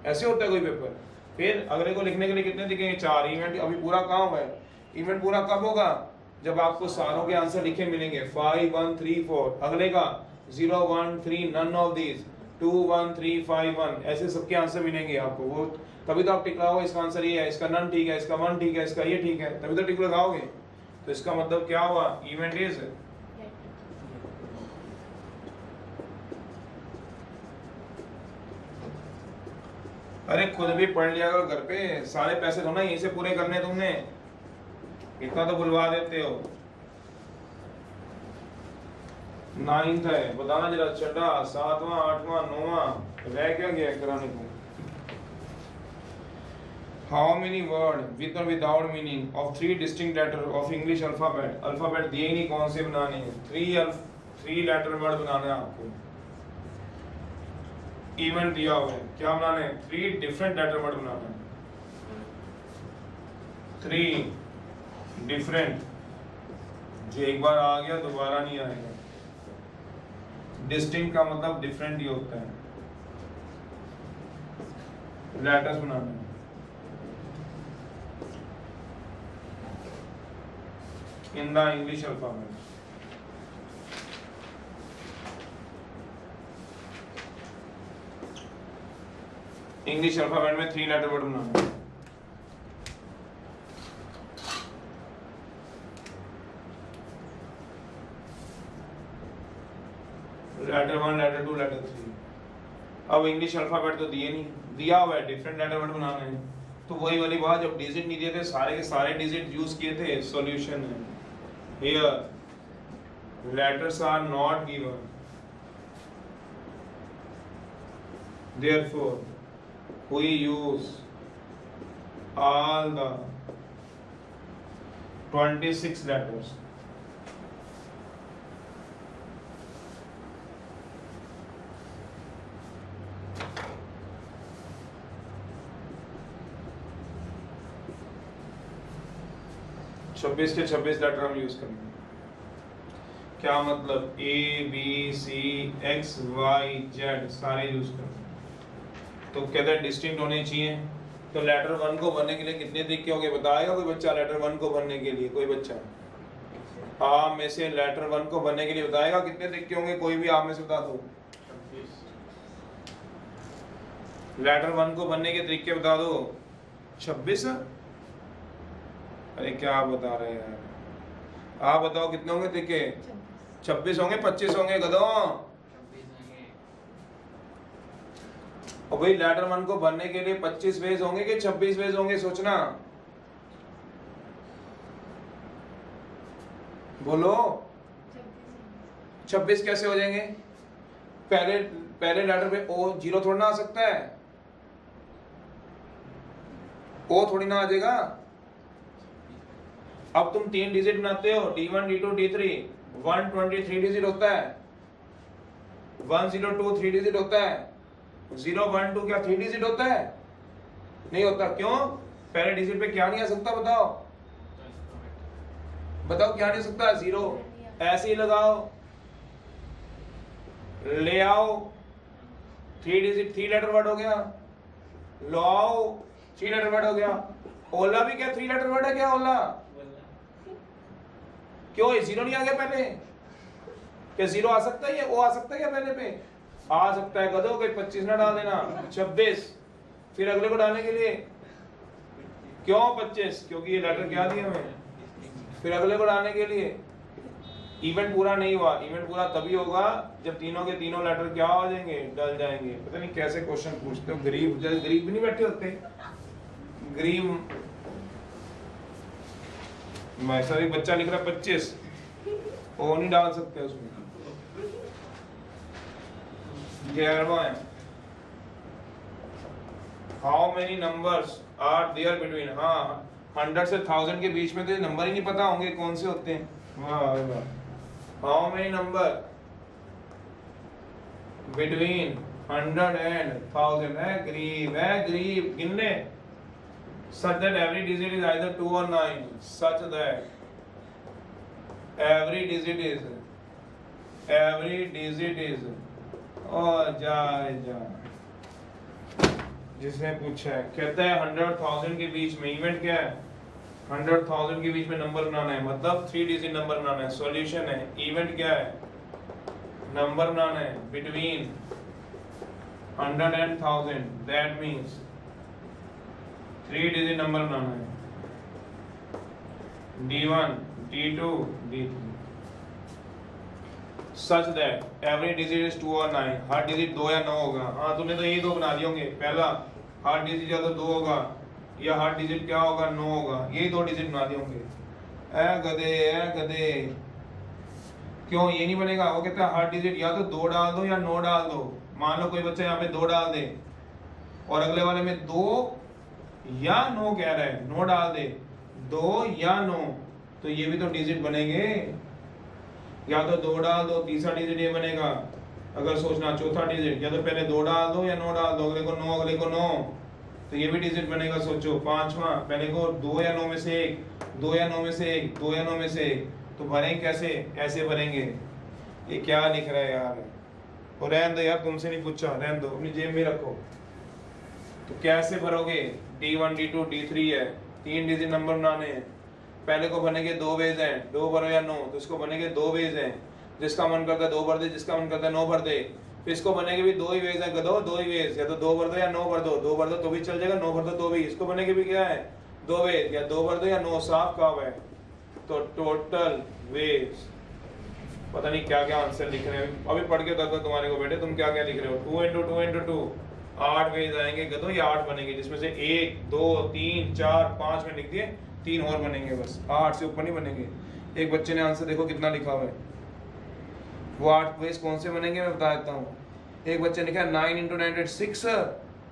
ऐसे होता है कोई पेपर। फिर अगले को लिखने के लिए कितने दिखेंगे? 4। इवेंट अभी पूरा कहाँ हुआ है? इवेंट पूरा कब होगा? जब आपको सारों के आंसर लिखे मिलेंगे 5 1 3 4, अगले का 0 1 3 नन ऑफ दीज, 2 1 3 5 1, ऐसे सबके आंसर मिलेंगे आपको। वो तभी तो आप टिक लगाओगे, इसका आंसर ये है, इसका नन ठीक है, इसका 1 ठीक है, इसका ये ठीक है, तभी तो टिक लगाओगे। तो इसका मतलब क्या हुआ? इवेंट इज अरे खुद भी पढ़ लिया करो घर पे, सारे पैसे थोड़ा यहीं से पूरे करने तुमने, इतना तो बुलवा देते हो। 9th है, बताना जरा, छठा 7वां 8वां 9वां रह क्या गया कराने को? हाउ मेनी वर्ड विद और without meaning of 3 distinct letter of English alphabet? Alphabet दिए ही नहीं कौन से बनाने हैं, 3 लेटर वर्ड बनाना है आपको। इवेंट दिया हुआ है, क्या बनाना है? 3 डिफरेंट लेटर वर्ड बनाना है, 3 डिफरेंट, जो एक बार आ गया दोबारा नहीं आएगा। डिस्टिंक्ट का मतलब डिफरेंट ही होता है। लेटर्स बनाना है in the English alphabet. English alphabet में 3 लेटर वर्ड बनाना है। Letter 1, letter 2, letter 3। अब इंग्लिश अल्फाबेट तो दिए नहीं, दिया हुआ है डिफरेंट लेटर वर्ड बनाना है। तो वही वाली बात, जब डिजिट नहीं दिए थे, सारे के सारे डिजिट यूज किए थे। सॉल्यूशन है here letters are not given, therefore we use all the 26 letters 26 के 26 लेटर हम यूज करेंगे। क्या मतलब A B C X Y Z सारे यूज करेंगे। तो कहते हैं डिस्टिंक्ट होने चाहिए। तो लेटर 1 को भरने के लिए कितने तरीके होंगे बताएगा कोई बच्चा? लेटर 1 को भरने के लिए कोई बच्चा आप में से लेटर 1 को भरने के लिए बताएगा कितने तरीके होंगे? कोई भी आप में से बता दो। लेटर 1 को भरने के तरीके बता दो। 26? अरे क्या बता रहे हैं आप बताओ कितने होंगे तरीके? 26 होंगे 25 होंगे गधों? और भाई लेटर 1 को भरने के लिए 25 वेज होंगे कि 26 वेज होंगे? सोचना, बोलो। 26 कैसे हो जाएंगे? पहले लेटर पे ओ जीरो थोड़ा ना आ सकता है, ओ थोड़ी ना आ जाएगा। अब तुम 3 डिजिट बनाते हो, D1 D2 D3, 123 डिजिट होता है, 102 3 डिजिट होता है, 012 क्या 3 डिजिट होता है? नहीं होता। क्यों? पहले डिजिट पे क्या नहीं आ सकता बताओ? बताओ क्या नहीं आ सकता? 0। ऐसे ही लगाओ, ले आओ, 3 डिजिट 3 लेटर वर्ड हो गया, लो आओ 3 लेटर वर्ड हो गया। ओला भी क्या 3 लेटर वर्ड है क्या? ओला क्यों? 0 नहीं आ गया पहले? क्या 0 आ सकता है? ये ओ आ सकता है क्या पहले पे? आ सकता है गधो। कोई 25 ना डाल देना, 26 फिर अगले को डालने के लिए। क्यों 25? क्योंकि ये लेटर क्या दिया हमें, फिर अगले को डालने के लिए। इवेंट पूरा नहीं हुआ। इवेंट पूरा तभी होगा जब तीनों के तीनों लेटर क्या हो जाएंगे? डल जाएंगे। पता नहीं कैसे क्वेश्चन पूछते हो। गरीब गरीब भी नहीं बैठे होते। गरीब ऐसा एक बच्चा लिख रहा 25, वो नहीं डाल सकते उसमें। 11वां है, how many numbers are there between. हाँ 100 से 1000 के बीच में तो नंबर ही नहीं पता होंगे कौन से होते हैं। वाह वाह। How many number between 100 and 1000। है गरीब गिन ले। Such that every digit is either 2 or 9. Such that every digit is और जा जिसने पूछा है कहता है 100,000 के बीच में इवेंट क्या है? 100,000 के बीच में नंबर बनाना है, मतलब 3 डिजिट नंबर बनाना है। सॉल्यूशन है, इवेंट क्या है? नंबर बनाना है between 100 and 1000। That means 3 digit number बनाना है, D1 D2 D3। Such that every digit is 2 और 9। हर डिजिट 2 या 9 होगा। हाँ तुमने तो यही 2 बना दिए होंगे। पहला हर डिजिट या तो 2 होगा या हर डिजिट क्या होगा? 9 होगा। यही 2 डिजिट बना दिए होंगे। ए गधे क्यों ये नहीं बनेगा? वो कहता है हर डिजिट या तो 2 डाल दो या 9 डाल दो। मान लो कोई बच्चा यहाँ पे 2 डाल दे और अगले वाले में 2 या 9 कह रहा है, 9 डाल दे, 2 या 9, तो ये भी तो डिजिट बनेंगे। या तो 2 डाल दो, तीसरा डिजिट ये बनेगा। अगर सोचना चौथा डिजिट, या तो पहले 2 डाल दो या 9 डाल दो, अगले को 9 अगले को 9, तो ये भी डिजिट बनेगा। सोचो पांचवा, पहले को 2 या 9 में से एक, 2 या 9 में से एक, 2 या 9 में से एक, तो भरेंगे कैसे? ऐसे भरेंगे। ये क्या लिख रहा है यार? और रहने दो यार, तुमसे नहीं पूछा, रहने दो, अपनी जेब में रखो। तो कैसे भरोगे? D1 D2 D3 है, 3 डिजिट नंबर बनाने हैं। पहले को भरने के 2 वेज हैं, 2 भरो या 9, तो इसको भरने के 2 वेज हैं। जिसका मन करता है 2 भर दे, जिसका मन करता है 9 भर दे। फिर इसको भरने के भी 2 ही वेज हैं गधो, 2 ही वेज, या तो 2 भर दो या 9 भर दो। 2 भर दो तो भी चल जाएगा, 9 भर दो तो भी। इसको भरने के भी क्या है? 2 वेज, या 2 भर दो या 9, साफ कहा हुआ है। तो टोटल वेज पता नहीं क्या क्या आंसर लिख रहे हैं। अभी पढ़ के बताता तुम्हारे को बेटे तुम क्या क्या लिख रहे हो। 2 into 2 into 2 8 वेज आएंगे गधो, ये 8 बनेंगे, जिसमें से 1 2 3 4 5 में लिख दिए, 3 और बनेंगे बस, 8 से ऊपर नहीं बनेंगे। एक बच्चे ने आंसर देखो कितना लिखा हुआ है, वो 8 वेज कौन से बनेंगे मैं बता देता हूँ। एक बच्चे ने लिखा 9 into 9 6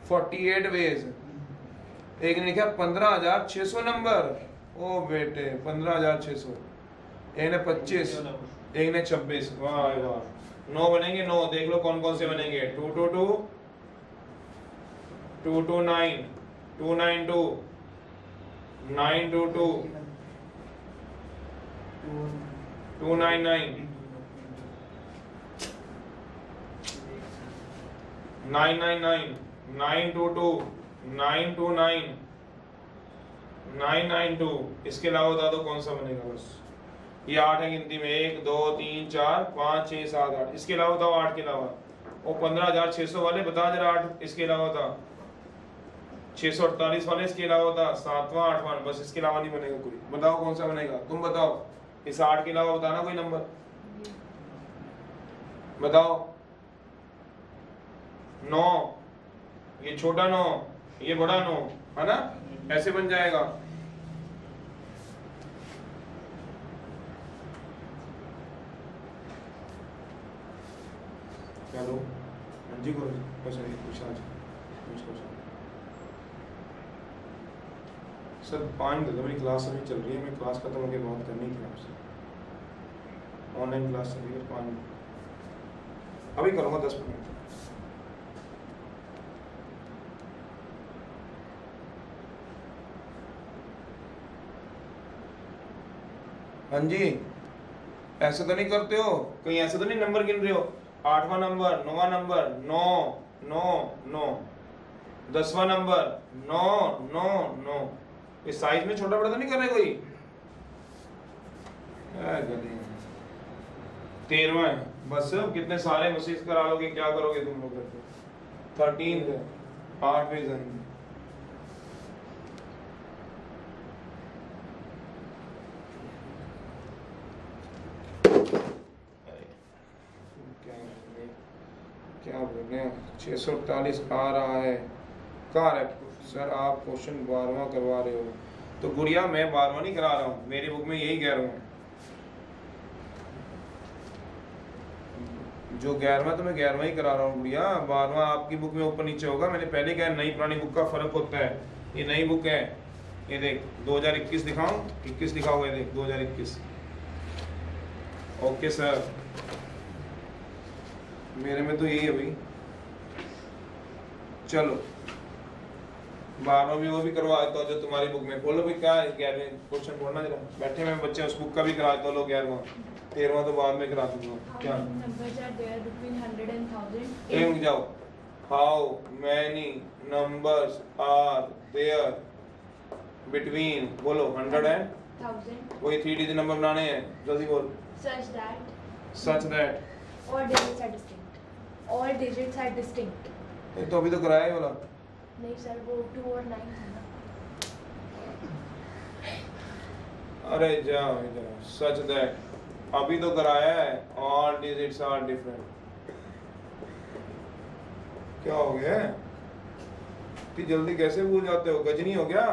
48 वेज। एक ने लिखा 15,600 नंबर। ओ बेटे 15,600। एक ने 25, एक ने 26। वाह वाह। 9 बनेंगे, 9 देख लो कौन कौन से बनेंगे। 222 229 292 922 299 999 922 929 992। इसके अलावा बता दो कौन सा बनेगा। बस ये 8 है गिनती में, 1 2 3 4 5 6 7 8। इसके अलावा बताओ 8 के अलावा। वो 15,600 वाले बता जरा 8 इसके अलावा था। 648 वाले इसके अलावा था। 7वां 8वां बस इसके अलावा नहीं बनेगा कोई। बताओ कौन सा बनेगा, तुम बताओ। इस 8 के अलावा बताना कोई नंबर बताओ। 9, ये छोटा 9, ये बड़ा 9 है ना, ऐसे बन जाएगा। चलो जी को पूछा सर 5 दे दो, मेरी क्लास अभी चल रही है, मैं क्लास खत्म होकर बात करनी थी आपसे। ऑनलाइन क्लास चल रही है 5 मिनट अभी करूँगा 10 मिनट। हाँ जी, ऐसे तो नहीं करते हो कहीं, ऐसे तो नहीं नंबर गिन रहे हो। 8वां नंबर, 9वां नंबर 9 9 9, 10वां नंबर 9 9 9। इस साइज में छोटा बड़ा तो नहीं कर रहे कोई। 13वां है बस। कितने सारे मैसेज करा लोगे, क्या करोगे तुम लोग। 13 है, 8 पेज आएंगे। क्या बोल रहे हैं, 648 आ रहा है। कहाँ है सर, आप क्वेश्चन 12वां करवा रहे हो। तो गुड़िया मैं 12वां नहीं करा रहा हूँ, मेरी बुक में यही 11वां है। जो 11वां तो मैं 11वां ही करा रहा हूँ गुड़िया। 12वां आपकी बुक में ऊपर नीचे होगा। मैंने पहले कहा नई पुरानी बुक का फर्क होता है। ये नई बुक है, ये देख 2021 दिखाऊं, 21 लिखा हुआ है देख 2021। ओके सर, मेरे में तो यही है भाई। चलो 12वां भी वो भी करवा देता हूँ जो तुम्हारी बुक में। बोलो भाई क्या है 11वें क्वेश्चन बोलना जरा। बैठे में बच्चे उस बुक का भी करा देता हूँ। 11वां 13वां तो बाद में करा दूंगा। क्या एक जाओ, how many numbers are there between, बोलो 100 एंड 1000। वही 3 डिजिट नंबर बनाने हैं, जल्दी बोल। Such that all digits are distinct. तो अभी तो कराया वाला। नहीं सर, वो 2 और 9 था ना। अरे जाओ इधर। सच दैट अभी तो कराया है। All digits are different. क्या हो गया, इतनी जल्दी कैसे भूल जाते हो, गजनी हो गया।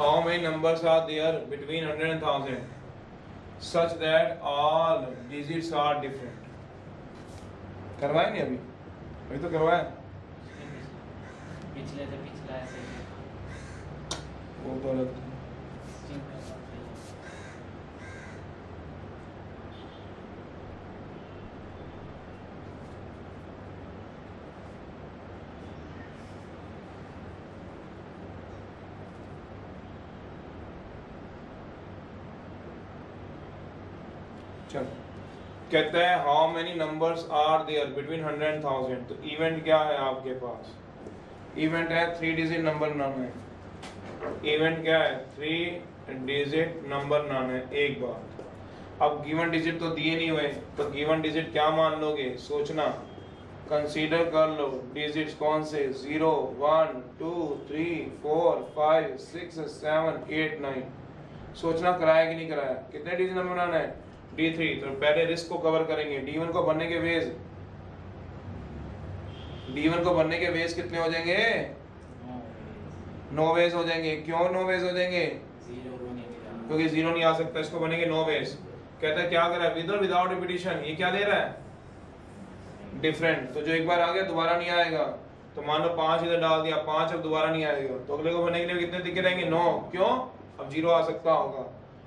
How many numbers are there between 100 and 1000 such that all digits are different? करवाया नहीं अभी, अभी तो करवाया। पिछले से पिछला ऐसे वो तो अलग था। चल कहता है how many numbers are there between 100 and 1000। तो इवेंट क्या है आपके पास, इवेंट है 3 डिजिट नंबर बनाना है। इवेंट क्या है, 3 डिजिट नंबर बनाना है एक बार। अब गिवन डिजिट तो दिए नहीं हुए, तो गिवन डिजिट क्या मान लोगे, सोचना, कंसीडर कर लो डिजिट्स कौन से, 0 1 2 3 4 5 6 7 8 9। सोचना कराया कि नहीं कराया, कितने डिजिट नंबर बनाना है, D3। तो पहले रिस्क को कवर करेंगे। D1 को बनने के वेज, D1 को बनने के वेज कितने हो जाएंगे, 9 वेज हो जाएंगे। क्यों 9 वेज हो जाएंगे, क्योंकि 0 नहीं आ सकता, इसको बनेंगे 9 वेज। कहता है क्या कर रहा है, विद और विदाउट रिपीटिशन। ये क्या दे रहा है, डिफरेंट। तो जो एक बार आ गया दोबारा नहीं आएगा। तो मान लो 5 इधर डाल दिया, 5 अब दोबारा नहीं आएगा, तो अगले को बनने के लिए कितने दिखे रहेंगे, 9। क्यों, अब 0 आ सकता होगा।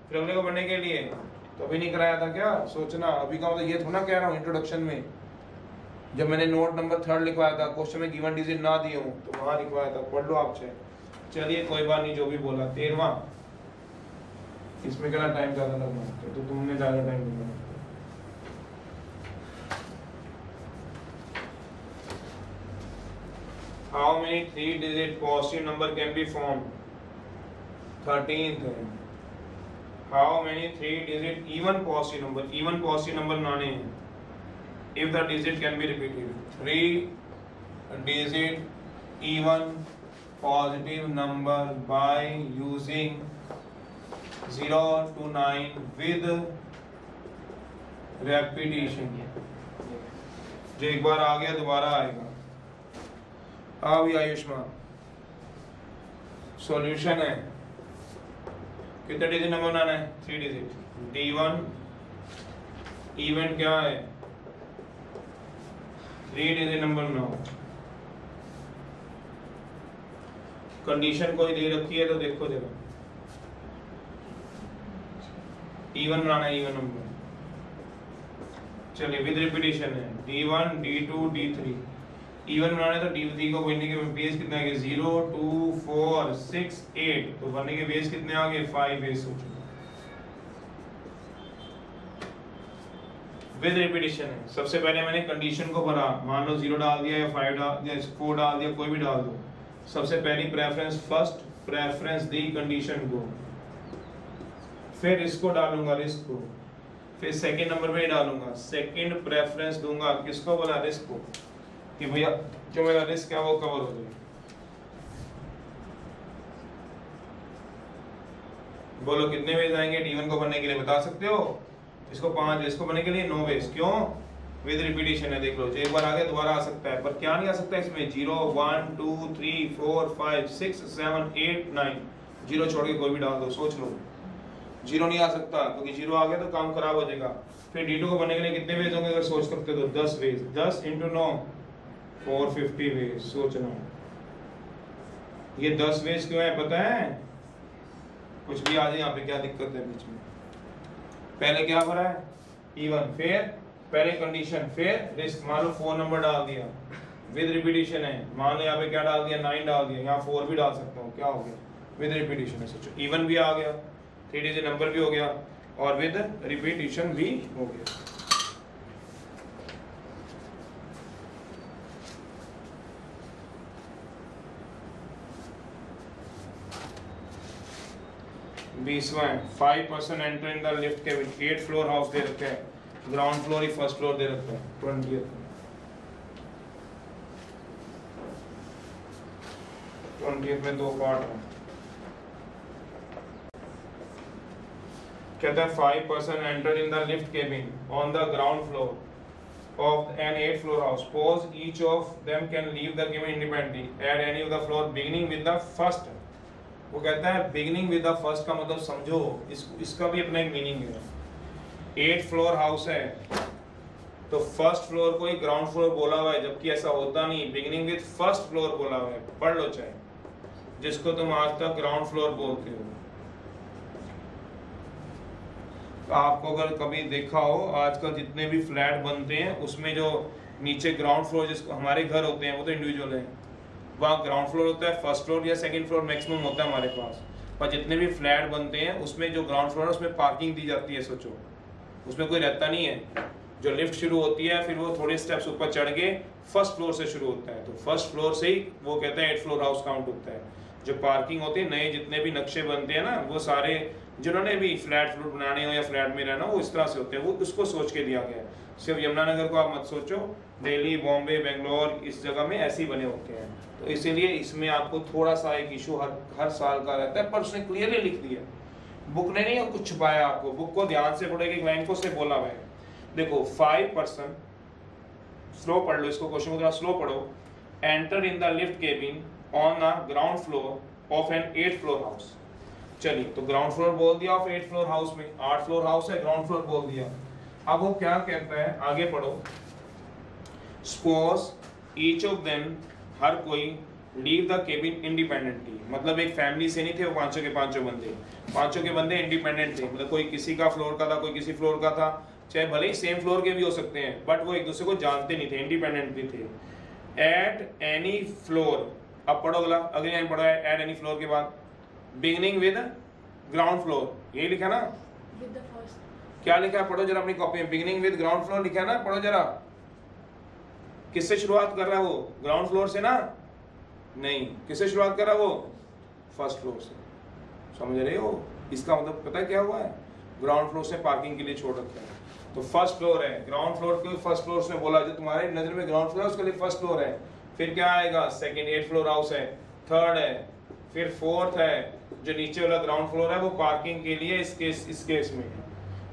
फिर अगले को पढ़ने के लिए तो अभी नहीं कराया था क्या, सोचना अभी का मतलब ये थोड़ा कह रहा हूँ इंट्रोडक्शन में, जब मैंने नोट नंबर 3 लिखवाया था, क्वेश्चन में गिवन डिजिट ना दिए हूँ तो वहां लिखवाया था, पढ़ लो आप चाहे। चलिए कोई बात नहीं, जो भी बोला। 13वां, इसमें क्या टाइम ज्यादा लगना तो तुमने ज्यादा टाइम लिया। How many 3-digit positive number can be formed? 13th है। How many 3-digit even positive number बनाने हैं? If the digit can be repeated, 3-digit even positive number by using 0 to 9 with repetition। जो एक बार आ गया दोबारा आएगा। भी आयुष्मान सॉल्यूशन है, कितने डिजिट नंबर बनाना है? 3 डिजिट। D1 इवेंट क्या है? 3 डिजिट नंबर बनाओ। कंडीशन कोई दे रखी है तो देखो जरा, इवन बनाना है, इवन नंबर। चलिए विद रिपीटेशन है, D1 D2 D3। इवन बनाने तो D3 को बनने के बेस कितना है? 0 2 4 6 8, तो बनने के बेस कितने आ गए? 5 बेस। सोचो विद रिपीटेशन है। सबसे पहले मैंने कंडीशन को भरा, मान लो 0 डाल दिया या 5 डाल दिया, 4 डाल दिया, कोई भी डाल दो। सबसे पहली प्रेफरेंस, फर्स्ट प्रेफरेंस दी कंडीशन को, फिर इसको डालूंगा रिस्क को, फिर सेकंड नंबर पे डालूंगा, सेकंड प्रेफरेंस दूंगा किसको? बोला रिस्क को, कि भैया जो मेरा रिस्क है वो कवर हो जाए। बोलो कितने वेज आएंगे D1 को बनने के लिए, बता सकते हो? इसको 5, इसको बनने के लिए 9 वेज। क्यों? विद रिपीटेशन है। देख लो, जो एक बार आ गया दोबारा आ सकता है, पर क्या नहीं आ सकता इसमें? 0 1 2 3 4 5 6 7 8 9, 0 छोड़ के कोई भी डाल दो। सोच लो, 0 नहीं आ सकता, क्योंकि 0 आ गया तो काम खराब हो जाएगा। फिर D2 को बनने के लिए कितने वेज होंगे अगर सोच सकते हो तो? 10 वेज। 10 × 9 450 वेज। सोचना ये 10 वेज क्यों है पता है? कुछ भी आ जाए यहाँ पे, क्या दिक्कत है बीच में? पहले क्या भरा है? इवन, फिर पहले कंडीशन, फिर रिस्क। मान लो 4 नंबर डाल दिया, विद रिपीटेशन है। मान लो यहाँ पे क्या डाल दिया? 9 डाल दिया, यहाँ 4 भी डाल सकता हूँ, क्या हो गया? विद रिपीटेशन है। सोचो इवन भी आ गया, 3 डिजिट नंबर भी हो गया, और विद रिपीटेशन भी हो गया। बीसवां, 5% enter in the lift cabin. 8 floor house दे रखे हैं, ग्राउंड फ्लोर ही फर्स्ट फ्लोर दे रखा है। 20th में 2 पार्ट है। कहता है 5% enter in the lift cabin on the ground floor of an 8 floor house. Suppose each of them can leave the cabin independently at any of the floor beginning with the first। वो कहता है beginning with the first का मतलब समझो, इसका भी अपना एक मीनिंग है। 8 फ्लोर हाउस है तो फर्स्ट फ्लोर को ही ग्राउंड फ्लोर बोला हुआ है, जबकि ऐसा होता नहीं, बिगिनिंग विद फर्स्ट फ्लोर बोला हुआ है। पढ़ लो चाहे, जिसको तुम आज तक ग्राउंड फ्लोर बोलते हो। आपको अगर कभी देखा हो, आजकल जितने भी फ्लैट बनते हैं उसमें जो नीचे ग्राउंड फ्लोर, जिसको हमारे घर होते हैं वो तो इंडिविजुअल है, वहाँ ग्राउंड फ्लोर होता है, फर्स्ट फ्लोर या सेकंड फ्लोर मैक्सिमम होता है हमारे पास। पर जितने भी फ्लैट बनते हैं उसमें जो ग्राउंड फ्लोर है उसमें पार्किंग दी जाती है। सोचो उसमें कोई रहता नहीं है, जो लिफ्ट शुरू होती है फिर वो थोड़े स्टेप्स ऊपर चढ़ के फर्स्ट फ्लोर से शुरू होता है, तो फर्स्ट फ्लोर से ही वो कहते हैं 8 फ्लोर हाउस काउंट होता है। जो पार्किंग होती है, नए जितने भी नक्शे बनते हैं ना, वो सारे जिन्होंने भी फ्लैट फ्लूट बनाने हो या फ्लैट में रहना, वो इस तरह से होते हैं, वो उसको सोच के दिया गया है। सिर्फ यमुनानगर को आप मत सोचो, दिल्ली, बॉम्बे, बेंगलोर, इस जगह में ऐसे ही बने होते हैं। तो इसीलिए इसमें आपको थोड़ा सा एक इशू हर साल का रहता है, पर उसने क्लियरली लिख दिया, बुक ने नहीं कुछ छुपाया आपको। बुक को ध्यान से पढ़ेगी, लाइन को से बोला हुआ है। देखो 5%, स्लो पढ़ लो इसको, क्वेश्चन को थोड़ा स्लो पढ़ो। Enter in the lift cabin on a ground floor of an 8 floor house. चलिए, तो ग्राउंड फ्लोर बोल दिया ऑफ 8 फ्लोर हाउस में, 8 फ्लोर हाउस है, ग्राउंड फ्लोर बोल दिया। अब वो क्या कहता है, आगे पढ़ो। सपोज ईच ऑफ देम, हर कोई, लीव द केबिन इंडिपेंडेंटली, मतलब एक फैमिली से नहीं थे वो पांचों के पांचों बंदे, पांचों के बंदे इंडिपेंडेंट थे, मतलब कोई किसी का फ्लोर का था, कोई किसी फ्लोर का था, चाहे भले ही सेम फ्लोर के भी हो सकते हैं, बट वो एक दूसरे को जानते नहीं थे, इंडिपेंडेंट भी थे। एट एनी फ्लोर, अब पढ़ो अगली लाइन पढ़ो है, एट एनी फ्लोर के बाद बिगिनिंग विद ग्राउंड फ्लोर, यही लिखा ना, विद द फर्स्ट। क्या लिखा है पढ़ो जरा अपनी कॉपी में, बिगिनिंग विद ग्राउंड फ्लोर लिखा है ना, पढ़ो जरा। किससे शुरुआत कर रहा है वो? ग्राउंड फ्लोर से ना? नहीं, किससे शुरुआत कर रहा है वो? फर्स्ट फ्लोर से। समझ रहे हो? इसका मतलब पता है क्या हुआ है? ग्राउंड फ्लोर से पार्किंग के लिए छोड़ रखा है, तो फर्स्ट फ्लोर है, ग्राउंड फ्लोर को फर्स्ट फ्लोर से बोला, जो तुम्हारे नजर में ग्राउंड फ्लोर है उसके लिए फर्स्ट फ्लोर है। फिर क्या आएगा? सेकंड 8th फ्लोर हाउस है, थर्ड है, फिर फोर्थ है, जो नीचे वाला ग्राउंड फ्लोर है वो पार्किंग के लिए इस केस में,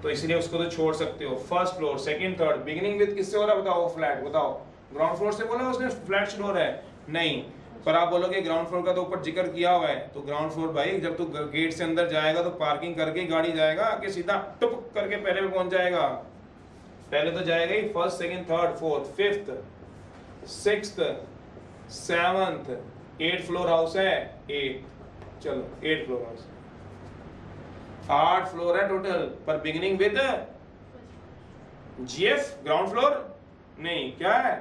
तो इसलिए उसको तो छोड़ सकते हो। First floor, second, third, beginning with किससे हो रहा है बताओ? फ्लैट, बताओ। ग्राउंड फ्लोर से बोला उसने फ्लैट फ्लोर है? नहीं, पर आप बोलोगे ग्राउंड फ्लोर का तो ऊपर जिक्र किया हुआ है, तो ग्राउंड फ्लोर भाई जब तू गेट से अंदर जाएगा तो पार्किंग करके गाड़ी जाएगा कि सीधा टुप करके पहले पे पहुंच जाएगा? पहले तो जाएगा ही first, second, third, fourth, fifth, sixth, seventh, 8th floor house है, 8, चलो 8th फ्लोर हाउस, 8 फ्लोर है टोटल, पर beginning with GF ground floor नहीं, क्या है?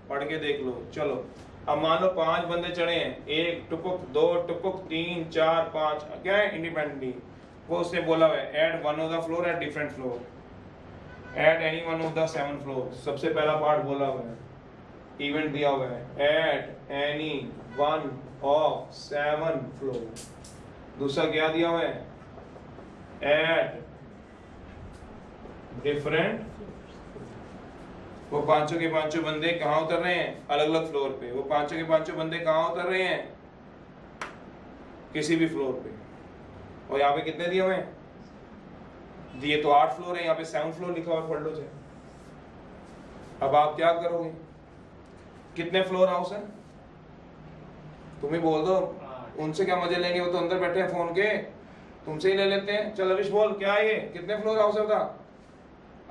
पढ़ के देख लो। चलो अब मान लो 5 बंदे चढ़े हैं, 1 टुपुक, 2 टुपुक, 3 4 5, क्या है? इंडिपेंडेंटली। वो उसने बोला है at one of the floor at different floor, at any one of the 7 floor, सबसे पहला पार्ट बोला हुआ है, इवेंट दिया हुआ है, eight any one of 7 floor. दूसरा क्या दिया हुआ है? एट डिफरेंट, वो पांचों के पांचों बंदे कहाँ उतर रहे हैं? अलग अलग फ्लोर पे। वो पांचों के पांचों बंदे कहाँ उतर रहे हैं? किसी भी फ्लोर पे। और यहाँ पे कितने दिए हुए हैं? दिए तो 8 फ्लोर है, यहाँ पे 7 फ्लोर लिखा हुआ, पढ़ लो जाए। अब आप क्या करोगे? कितने फ्लोर हाउस है? तुम ही बोल दो, उनसे क्या मजे लेंगे, वो तो अंदर बैठे हैं फोन के, तुमसे ही ले लेते हैं। चल अविश बोल, क्या है ये, कितने फ्लोर हाउस है बता?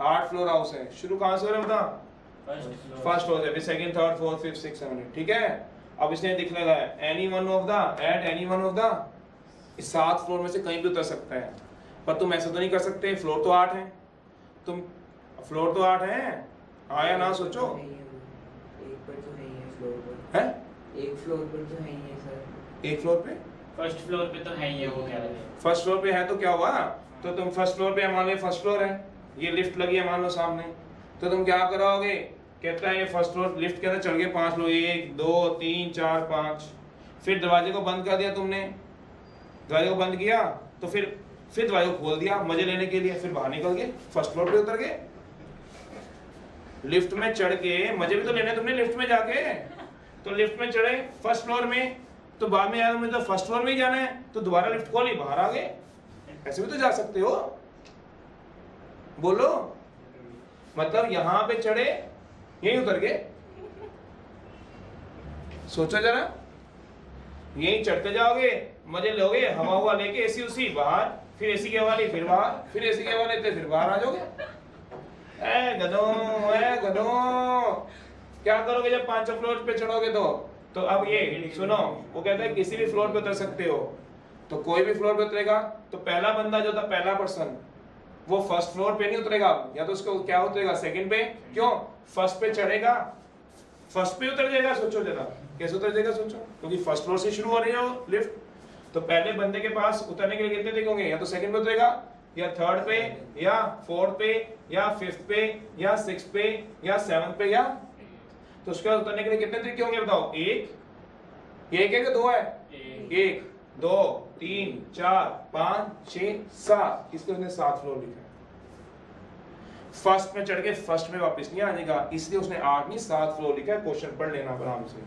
8 फ्लोर हाउस है। शुरू कहाँ से हो रहा है बता? फर्स्ट फ्लोर से, फिर second, third, fourth, fifth, six, seven, eight, ठीक है। अब इसने दिख लगा है any one of the, at any one of the, इस 7 फ्लोर में से कहीं भी उतर सकता है, पर तुम ऐसा तो नहीं कर सकते, फ्लोर तो 8 है, तुम फ्लोर तो 8 है, आया ना सोचो। एक पर तो नहीं है फ्लोर पर, है एक फ्लोर पर तो है ही है सर। एक फ्लोर पे? फर्स्ट फ्लोर पे तो है ही है, वो कह रहे हैं। फर्स्ट फ्लोर पे है तो क्या हुआ? तो तुम फर्स्ट फ्लोर पे, मान लो फर्स्ट फ्लोर है, ये लिफ्ट लगी है मान लो सामने, तो तुम क्या करोगे? कहता है ये फर्स्ट फ्लोर, लिफ्ट के अंदर चढ़ गए 5 लोग, 1 2 3 4 5, फिर दरवाजे को बंद कर दिया तुमने, दरवाजे को बंद किया तो फिर दरवाजे को खोल दिया मजे लेने के लिए, फिर बाहर निकल गए, फर्स्ट फ्लोर पे उतर गए। लिफ्ट में चढ़ के मजे भी तो लेने तुमने लिफ्ट में जाके, तो लिफ्ट में चढ़े फर्स्ट फ्लोर में, तो बाद में यार मुझे तो फर्स्ट फ्लोर में ही जाना है, तो दोबारा लिफ्ट खोली बाहर आ गए। ऐसे भी तो जा सकते हो, बोलो। मतलब यहां पे चढ़े यहीं उतर गए, सोचो जरा, यहीं चढ़ते जाओगे, मजे लोगे, हवा हुआ लेके, एसी उसी बाहर, फिर एसी की हवा ली फिर बाहर, फिर एसी की हवा लेते फिर बाहर आ जाओगे। ए गधों, क्या करोगे जब 5 फ्लोर पे चढ़ोगे? तो अब ये सुनो, वो कहता है किसी भी फ्लोर पे उतर सकते हो, तो कोई भी फ्लोर पे उतरेगा, तो पहला बंदा जो था, पहला पर्सन, वो फर्स्ट फ्लोर पे नहीं उतरेगा, या तो उसको क्या उतरेगा? सेकंड पे। क्यों? फर्स्ट पे चढ़ेगा, फर्स्ट पे उतर जाएगा। सोचो जरा कैसे उतर जाएगा, सोचो, क्योंकि फर्स्ट फ्लोर से शुरू हो रही है लिफ्ट, तो पहले बंदे के पास उतरने के लिए कितने देख होंगे? या तो सेकंड पे उतरेगा, या थर्ड पे, या फोर्थ पे, या फिफ्थ पे, या सिक्स्थ पे, या सेवंथ पे, या तो उसके बाद उतरने के लिए कितने तरीके होंगे बताओ? एक है कि 2 है? 1 2 3 4 5 6 7, इसके उसने 7 फ्लोर लिखा है। फर्स्ट में चढ़ के फर्स्ट में वापस नहीं आने का, इसलिए उसने 8 नहीं 7 फ्लोर लिखा है। क्वेश्चन पढ़ लेना आराम से।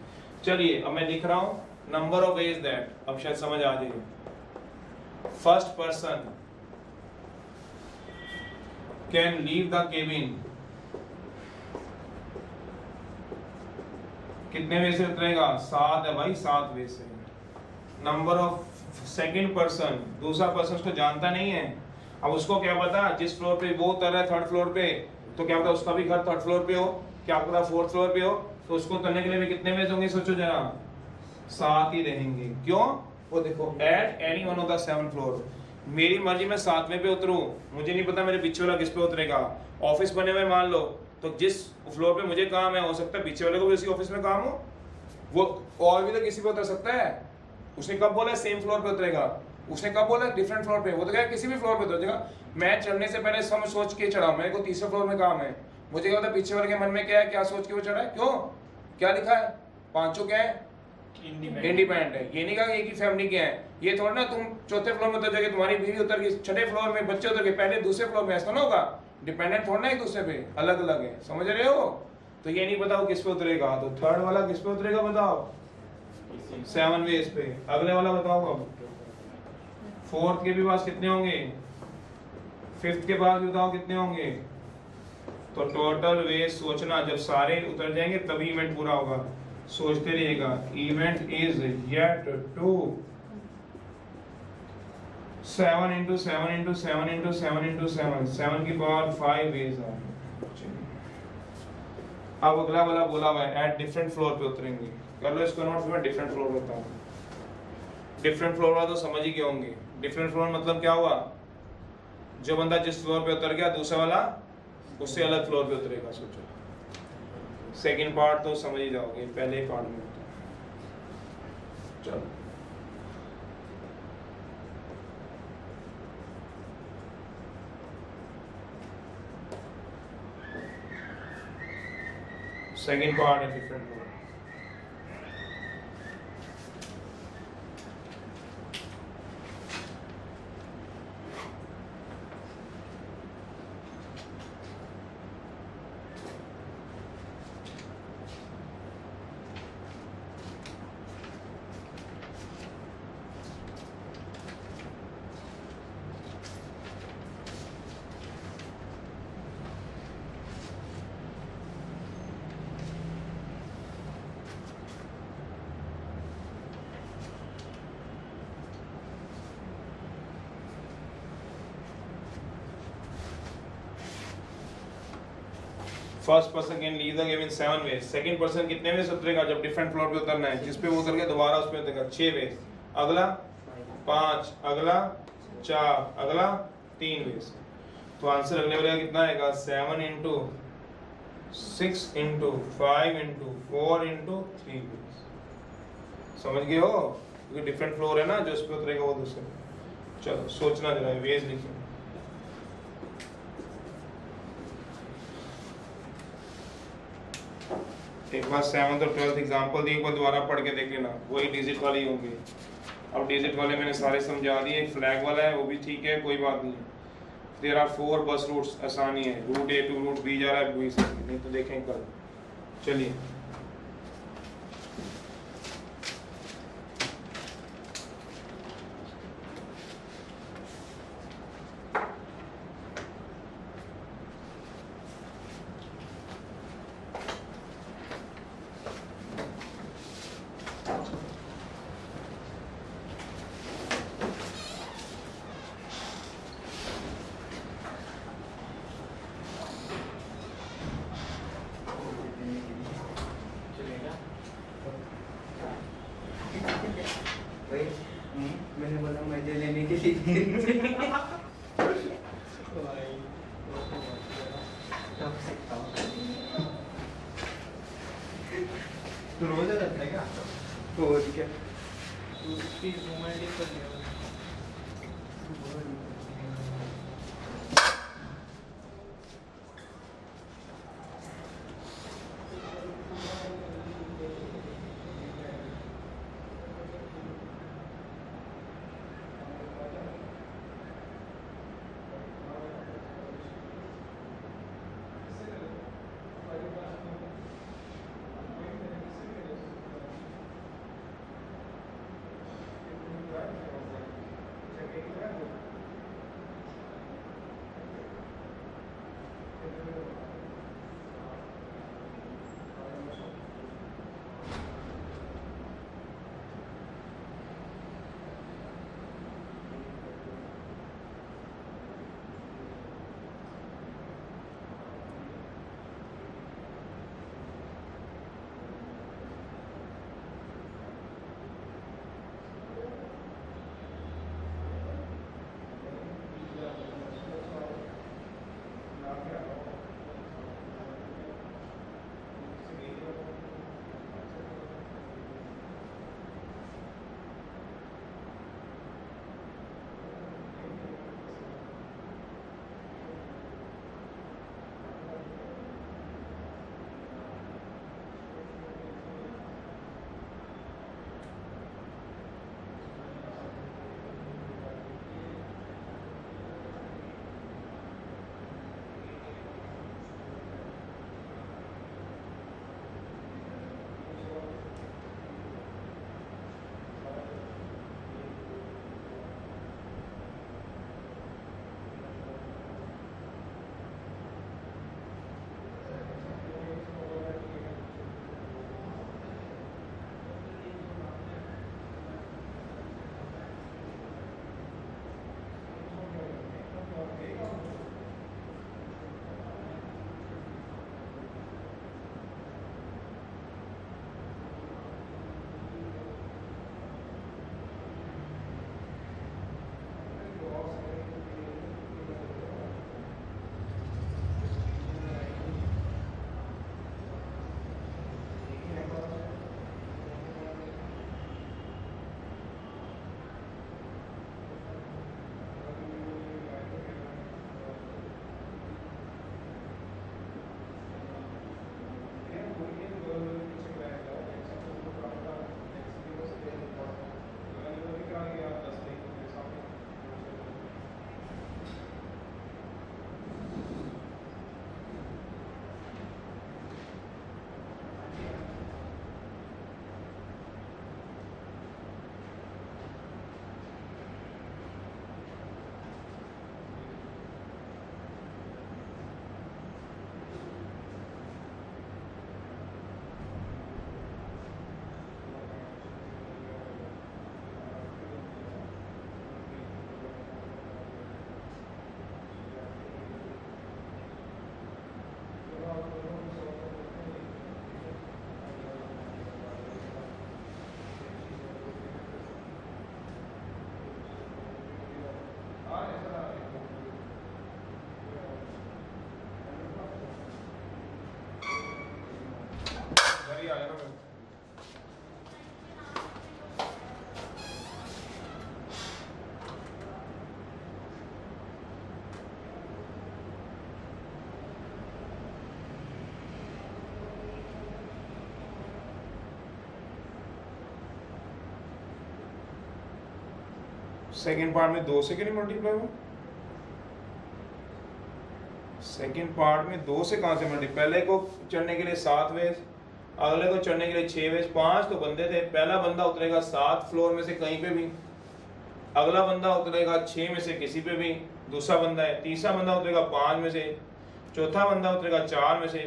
चलिए अब मैं लिख रहा हूं नंबर ऑफ वेज दैट, अब शायद समझ आ जाएगी। First person can leave the cabin, कितने वे से उतरेगा? 7 है भाई, 7 वे से। नंबर ऑफ सेकंड पर्सन, दूसरा पर्सन उसको जानता नहीं है, अब उसको क्या पता जिस फ्लोर पे वो उतर रहा है 3rd फ्लोर पे, तो क्या पता उसका भी घर 3rd फ्लोर पे हो, क्या पता 4th फ्लोर पे हो, तो उसको उतरने के लिए भी कितने वेज होंगे? सोचो जरा, 7 ही रहेंगे। क्यों? वो देखो eight any one of the 7 floor, मेरी मर्जी मैं 7वें पे उतरूं, मुझे नहीं पता मेरे पीछे वाला किस पे उतरेगा। ऑफिस बने हुए मान लो, तो जिस फ्लोर पे मुझे काम है, हो सकता है पीछे वाले को भी उसी ऑफिस में काम हो, वो और भी तो किसी पे उतर सकता है। उसने कब बोला सेम फ्लोर पे उतरेगा, उसने कब बोला डिफरेंट फ्लोर पे, वो तो क्या किसी भी फ्लोर पे उतर जाएगा। मैं चढ़ने से पहले सब सोच के चढ़ा, मेरे को तीसरे फ्लोर में काम है, मुझे क्या पता पीछे वाले के मन में क्या है, क्या सोच के वो चढ़ा है, क्यों, क्या लिखा है, पांचों क्या है, इंडिपेंडेंट है। ये नहीं कहा एक ही फैमिली के हैं, ये थोड़ा ना तुम चौथे फ्लोर में उतर जाओगे, तुम्हारी बीवी उतर गई छठे फ्लोर में, बच्चे उतर गए पहले दूसरे फ्लोर में, ऐसा ना होगा। डिपेंडेंट थोड़ा ना एक दूसरे पे, अलग अलग है, समझ रहे हो। तो ये नहीं बताओ किस पे उतरेगा, तो थर्ड वाला किस पे उतरेगा बताओ, 7 वेज पे। अगले वाला बताओ अब, फोर्थ के भी पास कितने होंगे, फिफ्थ के पास भी बताओ कितने होंगे। तो टोटल वेज सोचना, जब सारे उतर जाएंगे तभी इवेंट पूरा होगा, सोचते रहिएगा। Event is yet to 7 into 7 into 7 into 7 into 7, 7 की पावर 5 वेज है। अब अगला वाला बोला हुआ है एट डिफरेंट फ्लोर पे उतरेंगे, कर लो इसको नोट, मैं डिफरेंट फ्लोर बताऊं। डिफरेंट फ्लोर वाला तो समझ ही गए होंगे। डिफरेंट फ्लोर मतलब क्या हुआ, जो बंदा जिस फ्लोर पे उतर गया दूसरा वाला उससे अलग फ्लोर पे उतरेगा। सोचो, सेकंड पार्ट तो समझ ही जाओगे, पहले ही पार्ट में होता है। चलो सेकंड पार्ट है different floor. First person can leave the game in 7 ways. Second person कितने वेज उतरेगा, जब डिफरेंट फ्लोर पे उतरना है, जिस पे वो उतर गया दोबारा उस पे उतरेगा 6 वेज। अगला 5, अगला 4, अगला 3 वेज। तो आंसर अगले वाले का कितना आएगा, 7 into 6 into 5 into 4 into 3 ways. समझ गए हो, क्योंकि डिफरेंट फ्लोर है ना, जो उस पे उतरेगा वो दूसरे। चलो सोचना जरा, वेज लिखिए। एक बार 7th और 12th एग्जाम्पल दी, एक बार दोबारा पढ़ के देख लेना, वही डिजिट वाले होंगे। अब डिजिट वाले मैंने सारे समझा दिए, एक फ्लैग वाला है वो भी ठीक है, कोई बात नहीं। देयर आर 4 बस रूट्स, आसानी है, route A to route B जा रहा है, बी से नहीं तो देखें कल। चलिए मैंने बोला मजे लेने के लिए तो रोज रहता है क्या? और क्या आगे आ जाना फिर। सेकेंड पार्ट में 2 से क्यों नहीं मल्टीप्लाई हुआ? सेकेंड पार्ट में 2 से कहाँ से मल्टीप्लाई? पहले को चढ़ने के लिए 7 वेज, अगले को चढ़ने के लिए 6 वेज, 5 तो बंदे थे। पहला बंदा उतरेगा 7 फ्लोर में से कहीं पे भी, अगला बंदा उतरेगा 6 में से किसी पे भी, दूसरा बंदा है। तीसरा बंदा उतरेगा 5 में से, चौथा बंदा उतरेगा 4 में से,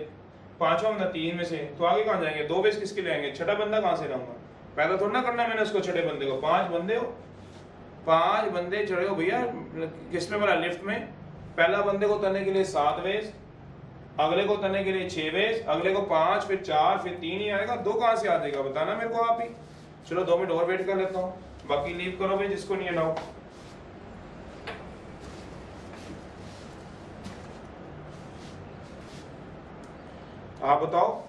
पांचवा बंदा 3 में से। तो आगे कहाँ जाएंगे? 2 वेज किसके लिए आएंगे? छठा बंदा कहाँ से लाऊंगा? पैदा थोड़ा ना करना है मैंने उसको छठे बंदे को। 5 बंदे हो, 5 बंदे चढ़े हो भैया किस में बोला? लिफ्ट में। पहला बंदे को उतरने के लिए 7 वेज, अगले को उतरने के लिए 6 वेज, अगले को 5, फिर 4, फिर 3 ही आएगा। 2 कहाँ से आ जाएगा बताना मेरे को आप ही। चलो 2 मिनट और वेट कर लेता हूँ, बाकी लीव करो भाई जिसको नहीं है डाउट। आप बताओ।